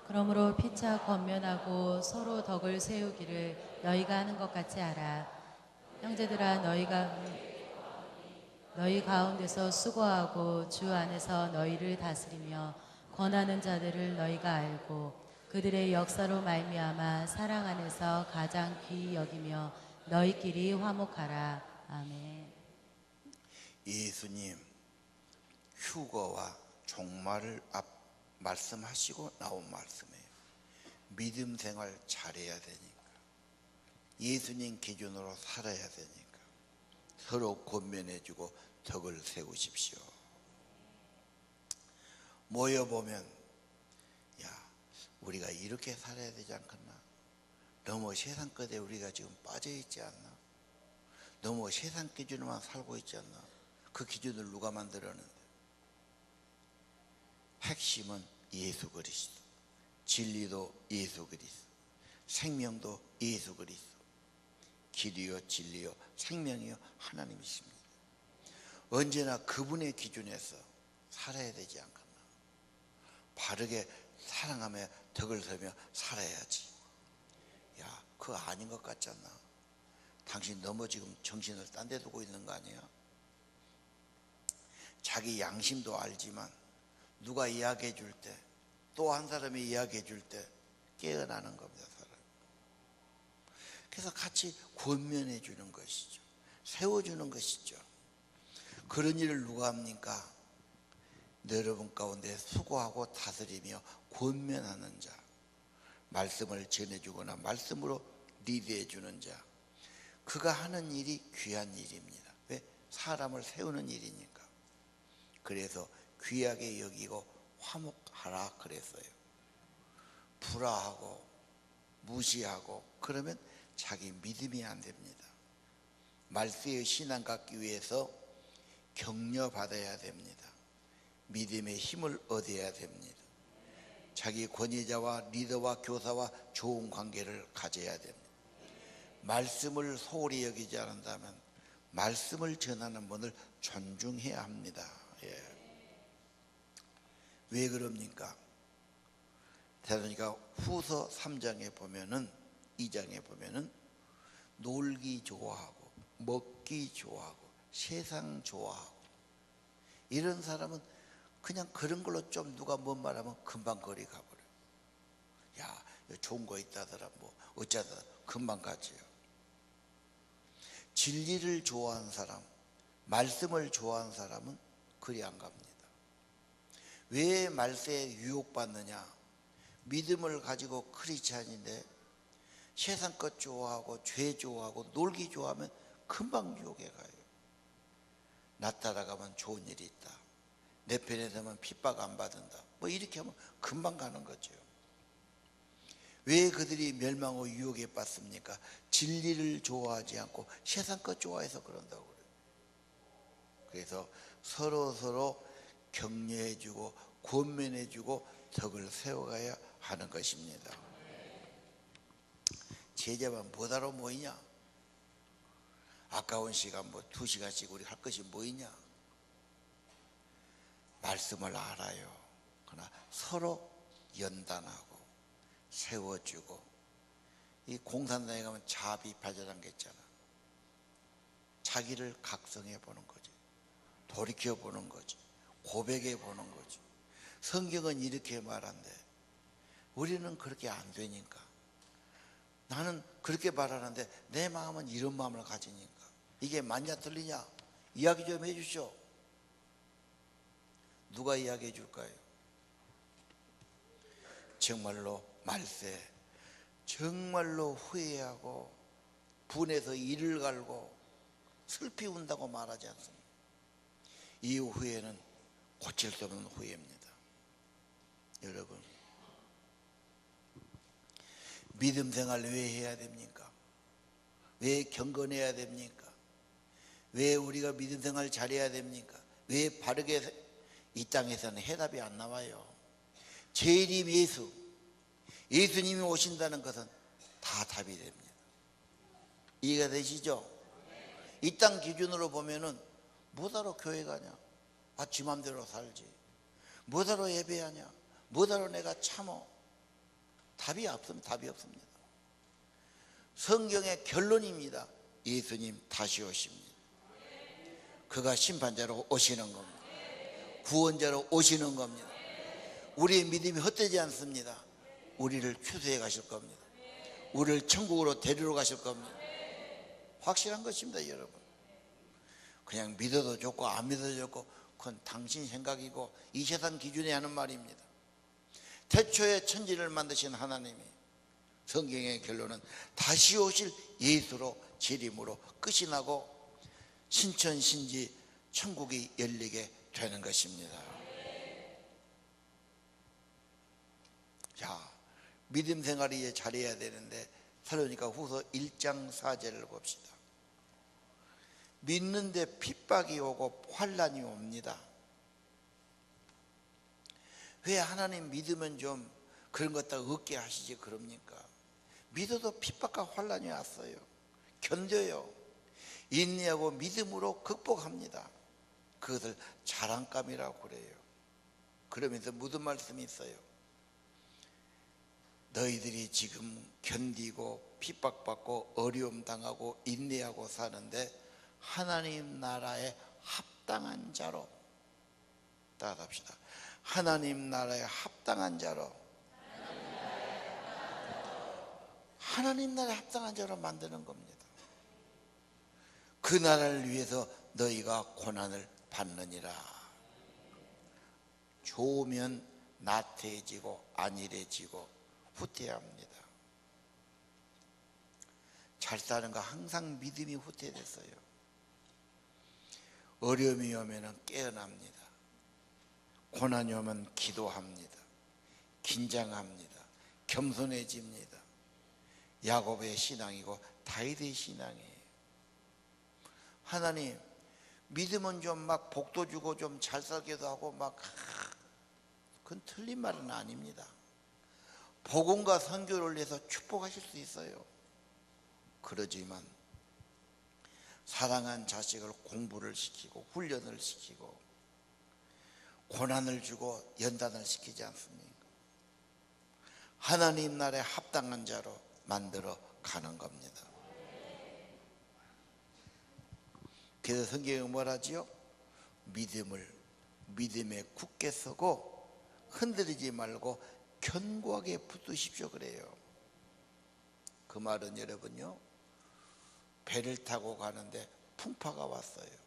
그러므로 피차 권면하고 서로 덕을 세우기를 너희가 하는 것 같이 하라. 형제들아, 너희 가운데서 수고하고 주 안에서 너희를 다스리며 권하는 자들을 너희가 알고 그들의 역사로 말미암아 사랑 안에서 가장 귀히 여기며 너희끼리 화목하라. 아멘. 예수님 휴거와 종말을 말씀하시고 나온 말씀이에요. 믿음 생활 잘해야 되니까, 예수님 기준으로 살아야 되니까 서로 권면해주고 덕을 세우십시오. 모여보면 야, 우리가 이렇게 살아야 되지 않겠나? 너무 세상 것에 우리가 지금 빠져있지 않나? 너무 세상 기준으로만 살고 있지 않나? 그 기준을 누가 만들었는데? 핵심은 예수 그리스도, 진리도 예수 그리스도, 생명도 예수 그리스도, 길이요 진리요 생명이요 하나님이십니다. 언제나 그분의 기준에서 살아야 되지 않겠나? 바르게 사랑하며 덕을 세며 살아야지. 야, 그거 아닌 것 같지 않나? 당신 너무 지금 정신을 딴 데 두고 있는 거 아니야? 자기 양심도 알지만 누가 이야기해 줄 때, 또 한 사람이 이야기해 줄 때 깨어나는 겁니다, 사람. 그래서 같이 권면해 주는 것이죠. 세워주는 것이죠. 그런 일을 누가 합니까? 여러분 가운데 수고하고 다스리며 권면하는 자, 말씀을 전해주거나 말씀으로 리드해 주는 자, 그가 하는 일이 귀한 일입니다. 왜? 사람을 세우는 일이니까. 그래서 귀하게 여기고 화목하라 그랬어요. 불화하고 무시하고 그러면 자기 믿음이 안 됩니다. 말세의 신앙 갖기 위해서 격려받아야 됩니다. 믿음의 힘을 얻어야 됩니다. 자기 권위자와 리더와 교사와 좋은 관계를 가져야 됩니다. 말씀을 소홀히 여기지 않는다면 말씀을 전하는 분을 존중해야 합니다. 예. 왜 그럽니까? 대사로니까 후서 3장에 보면은 2장에 보면은 놀기 좋아하고 먹기 좋아하고 세상 좋아하고 이런 사람은 그냥 그런 걸로 좀 누가 뭔 말하면 금방 거리 가버려요. 야, 좋은 거 있다더라 뭐 어쩌다 금방 가지요. 진리를 좋아하는 사람, 말씀을 좋아하는 사람은 그리 안 갑니다. 왜 말세에 유혹받느냐? 믿음을 가지고 크리스찬인데 세상 것 좋아하고 죄 좋아하고 놀기 좋아하면 금방 유혹에 가요. 나 따라가면 좋은 일이 있다. 내 편에 서면 핍박 안 받는다. 뭐 이렇게 하면 금방 가는 거죠. 왜 그들이 멸망하고 유혹에 빠집니까? 진리를 좋아하지 않고 세상 것 좋아해서 그런다고 그래요. 그래서 서로 격려해주고 권면해주고 덕을 세워가야 하는 것입니다. 제자만 뭐하러 모이냐? 아까운 시간 뭐 2시간씩 우리 할 것이 뭐 있냐? 말씀을 알아요. 그러나 서로 연단하고 세워주고, 이 공산당에 가면 자비파제라는 게 있잖아. 자기를 각성해 보는 거지, 돌이켜 보는 거지, 고백해 보는 거지. 성경은 이렇게 말한대. 우리는 그렇게 안 되니까. 나는 그렇게 말하는데 내 마음은 이런 마음을 가지니까. 이게 맞냐 틀리냐? 이야기 좀 해주시오. 누가 이야기해 줄까요? 정말로 말세, 정말로 후회하고 분해서 이를 갈고 슬피 운다고 말하지 않습니다. 이 후회는 고칠 수 없는 후회입니다. 여러분, 믿음 생활 왜 해야 됩니까? 왜 경건해야 됩니까? 왜 우리가 믿음 생활 잘해야 됩니까? 왜 바르게 이 땅에서는 해답이 안 나와요? 재림 예수, 예수님이 오신다는 것은 다 답이 됩니다. 이해가 되시죠? 이 땅 기준으로 보면은 뭐하러 교회 가냐? 아, 지 맘대로 살지. 뭐하러 예배하냐? 뭐하러 내가 참어? 답이 없습니다. 답이 없습니다. 성경의 결론입니다. 예수님 다시 오십니다. 그가 심판자로 오시는 겁니다. 구원자로 오시는 겁니다. 우리의 믿음이 헛되지 않습니다. 우리를 추수해 가실 겁니다. 우리를 천국으로 데리러 가실 겁니다. 확실한 것입니다, 여러분. 그냥 믿어도 좋고 안 믿어도 좋고 그건 당신 생각이고 이 세상 기준에 하는 말입니다. 태초에 천지를 만드신 하나님이, 성경의 결론은 다시 오실 예수로 재림으로 끝이 나고 신천신지 천국이 열리게 되는 것입니다. 자, 믿음 생활이 잘해야 되는데 살로니가 후서 1장 4절을 봅시다. 믿는데 핍박이 오고 환난이 옵니다. 왜 하나님 믿으면 좀 그런 것 다 없게 하시지 그럽니까? 믿어도 핍박과 환난이 왔어요. 견뎌요. 인내하고 믿음으로 극복합니다. 그것을 자랑감이라고 그래요. 그러면서 무슨 말씀이 있어요? 너희들이 지금 견디고 핍박받고 어려움 당하고 인내하고 사는데 하나님 나라에 합당한 자로, 따라합시다. 하나님 나라에 합당한 자로, 하나님 나라에 합당한 자로 만드는 겁니다. 그 나라를 위해서 너희가 고난을 받느니라. 좋으면 나태해지고 안일해지고 후퇴합니다. 잘 사는 거 항상 믿음이 후퇴됐어요. 어려움이 오면 깨어납니다. 고난이 오면 기도합니다. 긴장합니다. 겸손해집니다. 야곱의 신앙이고 다윗의 신앙이에요. 하나님, 믿으면 좀 막 복도 주고 좀 잘 살기도 하고 막, 그건 틀린 말은 아닙니다. 복음과 선교를 위해서 축복하실 수 있어요. 그러지만 사랑한 자식을 공부를 시키고 훈련을 시키고 고난을 주고 연단을 시키지 않습니까? 하나님 나라에 합당한 자로 만들어 가는 겁니다. 그래서 성경은 뭐라지요? 믿음에 굳게 서고 흔들리지 말고 견고하게 붙으십시오 그래요. 그 말은 여러분요, 배를 타고 가는데 풍파가 왔어요.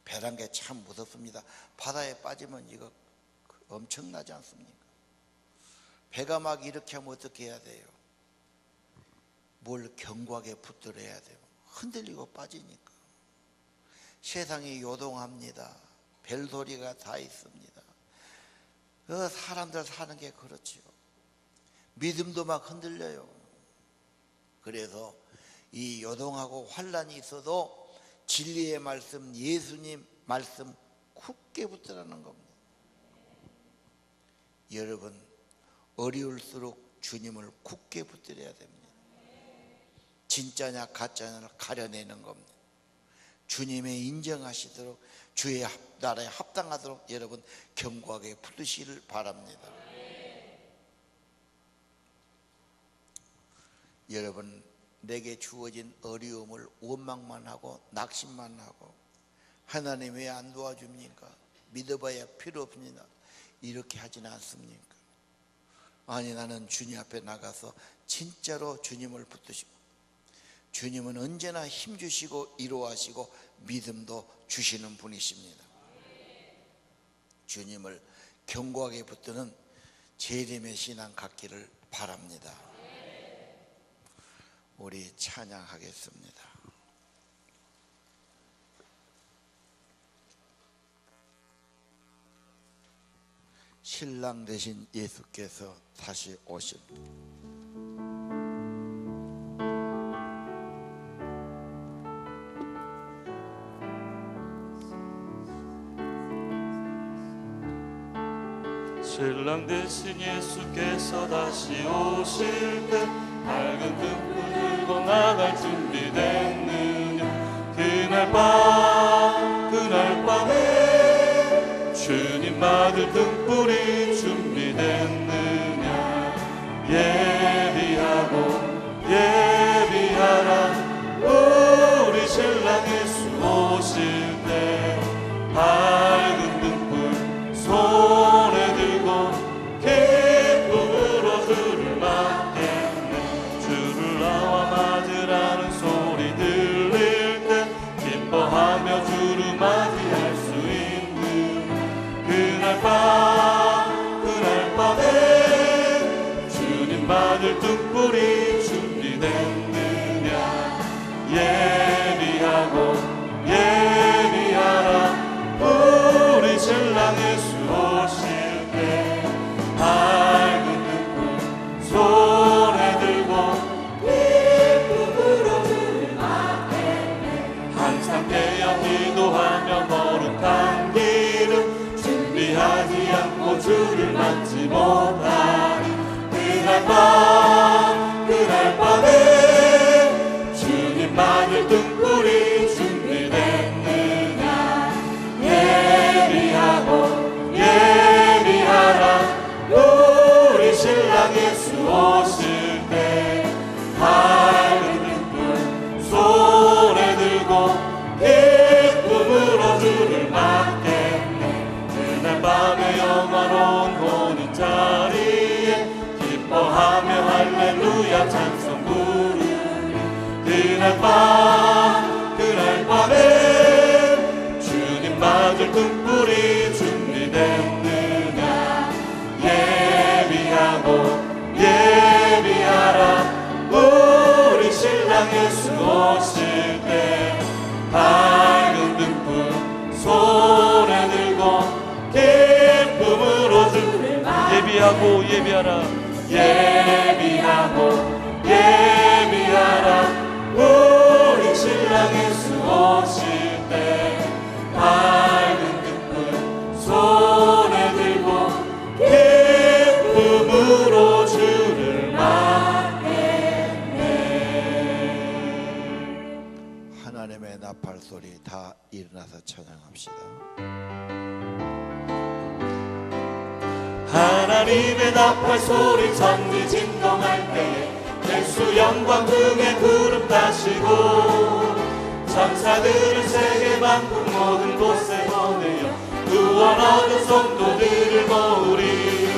배란 게 참 무섭습니다. 바다에 빠지면 이거 엄청나지 않습니까? 배가 막 이렇게 하면 어떻게 해야 돼요? 뭘 견고하게 붙들어야 돼요. 흔들리고 빠지니까. 세상이 요동합니다. 벨소리가 다 있습니다. 그 사람들 사는 게 그렇지요. 믿음도 막 흔들려요. 그래서 이 요동하고 환란이 있어도 진리의 말씀, 예수님 말씀 굳게 붙들라는 겁니다. 여러분, 어려울수록 주님을 굳게 붙들어야 됩니다. 진짜냐 가짜냐를 가려내는 겁니다. 주님의 인정하시도록, 주의 나라에 합당하도록 여러분 견고하게 붙드시기를 바랍니다. 여러분, 내게 주어진 어려움을 원망만 하고 낙심만 하고 하나님 왜 안 도와줍니까? 믿어봐야 필요 없습니다. 이렇게 하지는 않습니까? 아니, 나는 주님 앞에 나가서 진짜로 주님을 붙드시고, 주님은 언제나 힘주시고 위로하시고 믿음도 주시는 분이십니다. 주님을 견고하게 붙드는 재림의 신앙 갖기를 바랍니다. 우리 찬양하겠습니다. 신랑 되신 예수께서 다시 오십니다. 신랑 되신 예수께서 다시 오실 때 밝은 등불 들고 나갈 준비됐느냐. 그날 밤에 주님 맞을 등불이 준비됐느냐. 예비하라 우리 신랑 예수 오실 때 밝은 등불 손에 들고 기쁨으로 주를 맞겠네. 주를 나와 맞으라는 소리 들릴 때 기뻐하며 주를 맞이할 수 있는 그날 밤에 주님 맞을 등불이 준비됐느냐. 예비하라 우리 신랑 예수 오실 때 밝은 등불 손에 들고 기쁨으로 주를 맞겠네. 항상 깨어 기도하며 거룩한 길을 준비하지 않고 주를 맞지 못하니 그날 밤에 주님 맞을 등불이 준비됐느냐. 예비하라 우리 신랑 예수 오실 때 밝은 등불 손에 들고 기쁨으로 주를 맞겠네. 그날 밤에 영화로운 혼인 자리에 기뻐하며 할렐루야 찬송 부르니 그날 밤에 주님 맞을 등불이 준비됐느냐. 예비하라 우리 신랑 예수 오실 때 밝은 등불 손에 들고 기쁨으로 주를 예비하라 우리 신랑 예수 오실 때 밝은 등불 손에 들고 기쁨으로 주를 맞겠네. 하나님의 나팔 소리 다 일어나서 찬양합시다. 하나님의 나팔 소리 천지 진동할 때에 예수 영광 등에 구름 타시고 천사들을 세계 만국 모든 곳에 보내어 구원 얻은 성도들을 모으리.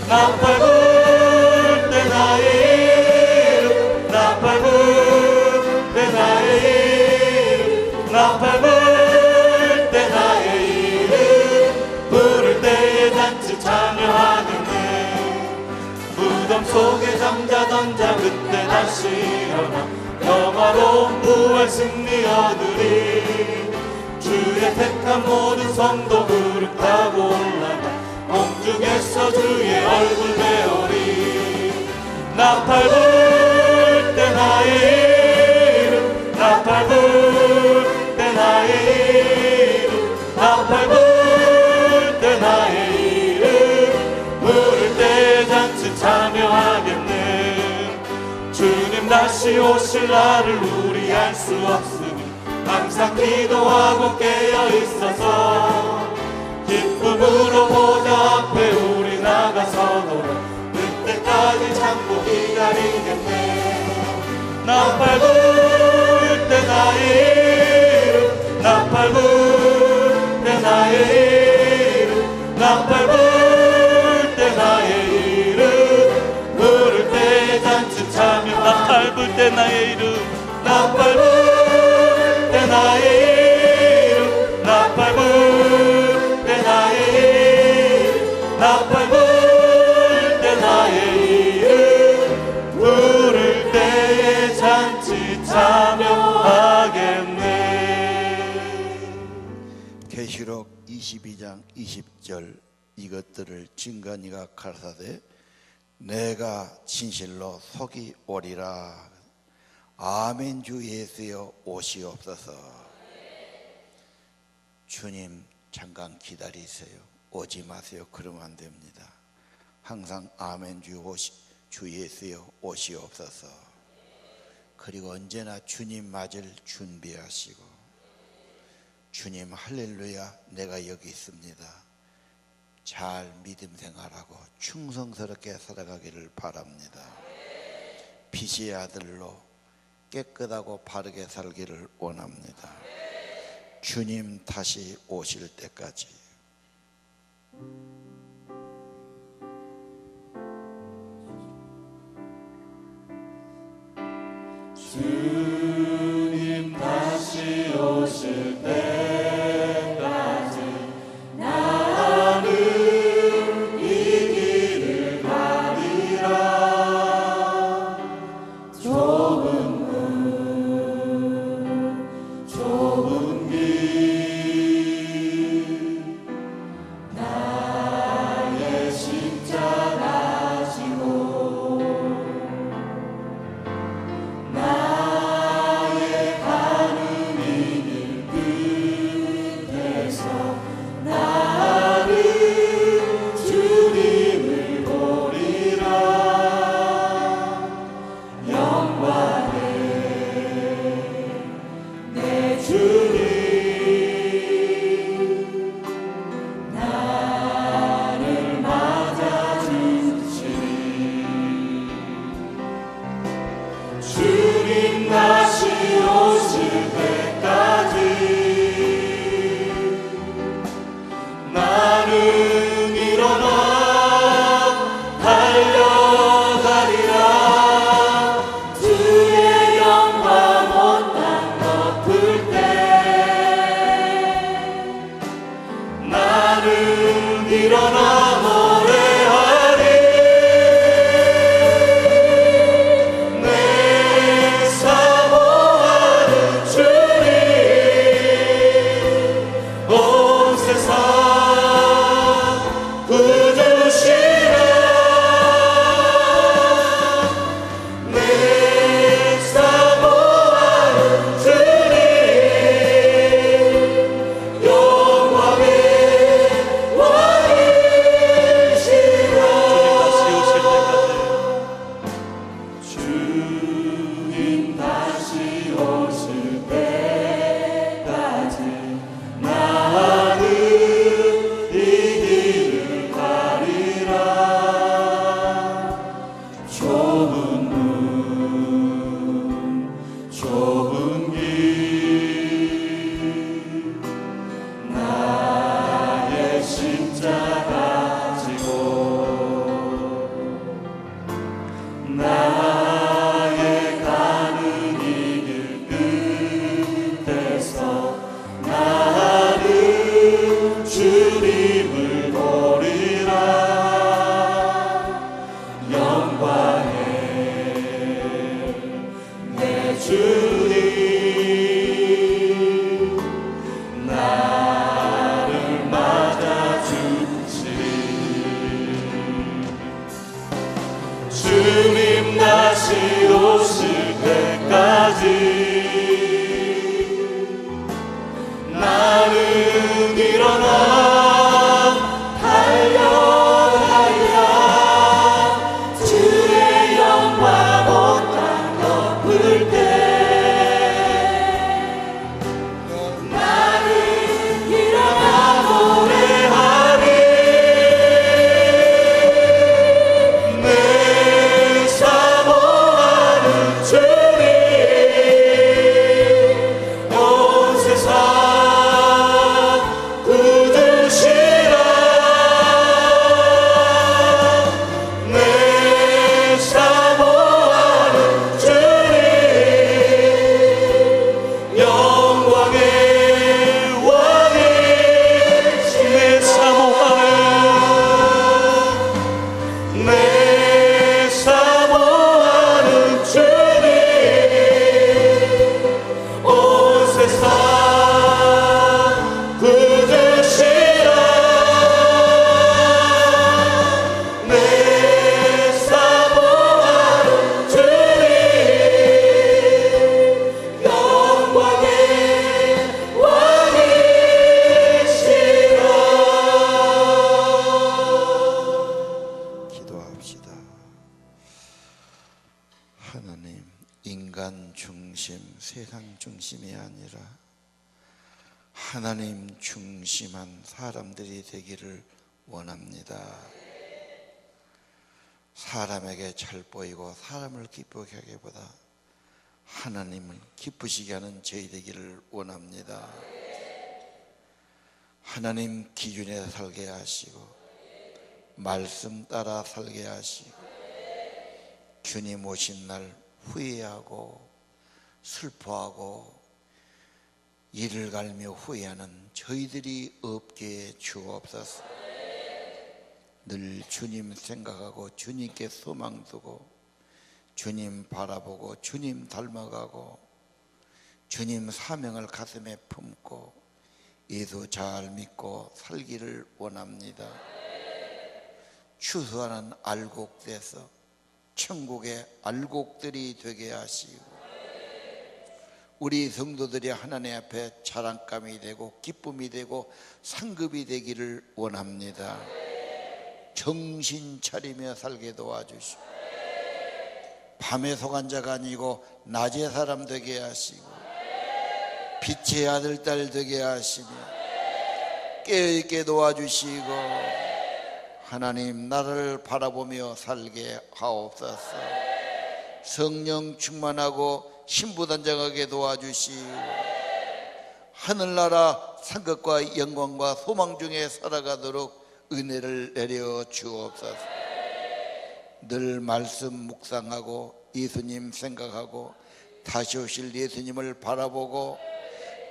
나팔 불 때 나의 이름 나팔 불 속에 잠자던 자 그때 다시 일어나 영화로운 부활 승리 얻으리. 주의 택한 모든 성도 그룹 타고 올라가 공중에서 주의 얼굴 배우리. 나팔 불 때 나의 이름, 나팔 불 때 나의 이름, 나팔 불 때 나의 이름, 부를 때 잔치 참여하겠네. 주님 다시 오실 날을 우리 알 수 없으니 항상 기도하고 깨어 있어서 기쁨으로 보좌 앞에 우리 나가서도록 그때까지 참고 기다리겠네. 나팔 불 때 나의 이름, 나팔 불 때 나의 이름, 나팔 불 때 나의 이름, 부를 때 잔치 참여. 나팔 불 때 나의 이름, 나팔 불 때 나의 이름, 나팔 불 때 나의 이름, 나팔 불 때 나의 이름, 부를 때에 잔치 참여하겠네. 계시록 22장 20절 이것들을 진간이가 가라사대 내가 진실로 속이 오리라. 아멘. 주 예수여 오시옵소서. 주님 잠깐 기다리세요. 오지 마세요. 그러면 안 됩니다. 항상 아멘. 주 예수여 오시옵소서. 그리고 언제나 주님 맞을 준비하시고 주님 할렐루야 내가 여기 있습니다. 잘 믿음 생활하고 충성스럽게 살아가기를 바랍니다. 빛의 아들로 깨끗하고 바르게 살기를 원합니다. 주님 다시 오실 때까지. 주님 다시 오실 때까지 나는 이 길을 가리라. 좁은 길 나의 십자가 지고 나의 가는 이 길 다시 오실 때까지 나는 일어나 달려가야 주의 영광 온 땅 덮을 때 나는 일어나 노래하리 내 사모하는 주님 온 세상 구주시라 내 사모하는 주님 영광의 왕이시 내 사모하는 주님 온 세상 구주시라 내 사모하는 주님 영광의 왕이시라. 기도합시다. 하나님, 인간 중심, 세상 중심이 아니라 하나님 중심한 사람들이 되기를 원합니다. 사람에게 잘 보이고 사람을 기쁘게 하기보다 하나님을 기쁘시게 하는 저희 되기를 원합니다. 하나님 기준에 살게 하시고 말씀 따라 살게 하시고 주님 오신 날 후회하고 슬퍼하고 이를 갈며 후회하는 저희들이 없게 주옵소서. 늘 주님 생각하고 주님께 소망 두고 주님 바라보고 주님 닮아가고 주님 사명을 가슴에 품고 예수 잘 믿고 살기를 원합니다. 추수하는 알곡돼서 천국의 알곡들이 되게 하시고 우리 성도들이 하나님 앞에 자랑감이 되고 기쁨이 되고 상급이 되기를 원합니다. 정신 차리며 살게 도와주시고 밤에 속한 자가 아니고 낮의 사람 되게 하시고 빛의 아들 딸 되게 하시며 깨어있게 도와주시고 하나님 나를 바라보며 살게 하옵소서. 성령 충만하고 신부단장하게 도와주시고 하늘나라 상급과 영광과 소망 중에 살아가도록 은혜를 내려 주옵소서. 늘 말씀 묵상하고 예수님 생각하고 다시 오실 예수님을 바라보고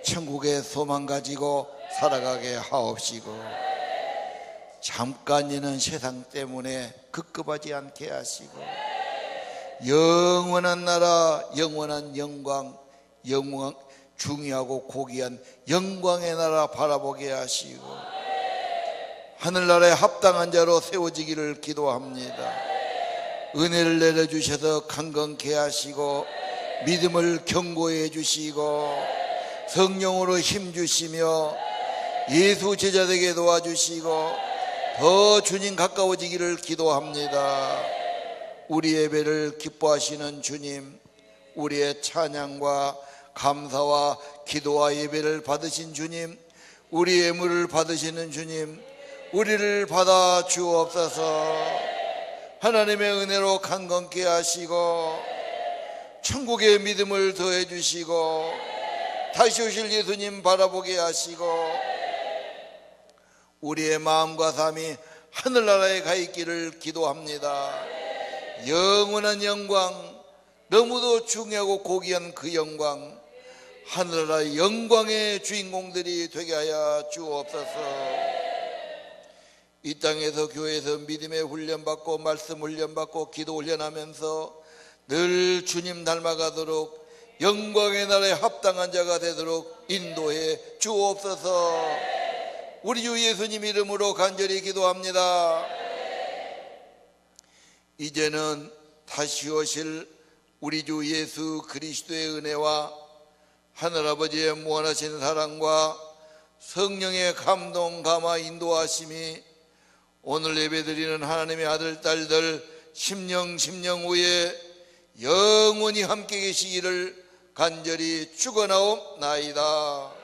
천국의 소망 가지고 살아가게 하옵시고 잠깐 있는 세상 때문에 급급하지 않게 하시고 영원한 나라, 영원한 영광, 중요하고 고귀한 영광의 나라 바라보게 하시고 하늘나라에 합당한 자로 세워지기를 기도합니다. 은혜를 내려주셔서 강건케 하시고 믿음을 견고해 주시고 성령으로 힘주시며 예수 제자되게 도와주시고 더 주님 가까워지기를 기도합니다. 우리 예배를 기뻐하시는 주님, 우리의 찬양과 감사와 기도와 예배를 받으신 주님, 우리 예물을 받으시는 주님, 우리를 받아 주옵소서. 하나님의 은혜로 강건케 하시고 천국의 믿음을 더해 주시고 다시 오실 예수님 바라보게 하시고 우리의 마음과 삶이 하늘나라에 가 있기를 기도합니다. 영원한 영광, 너무도 중요하고 고귀한 그 영광, 하늘나라의 영광의 주인공들이 되게 하여 주옵소서. 이 땅에서 교회에서 믿음의 훈련받고 말씀 훈련받고 기도 훈련하면서 늘 주님 닮아가도록 영광의 나라에 합당한 자가 되도록 인도해 주옵소서. 우리 주 예수님 이름으로 간절히 기도합니다. 이제는 다시 오실 우리 주 예수 그리스도의 은혜와 하늘아버지의 무한하신 사랑과 성령의 감동 감화 인도하심이 오늘 예배드리는 하나님의 아들 딸들 심령 후에 영원히 함께 계시기를 간절히 축원하옵나이다.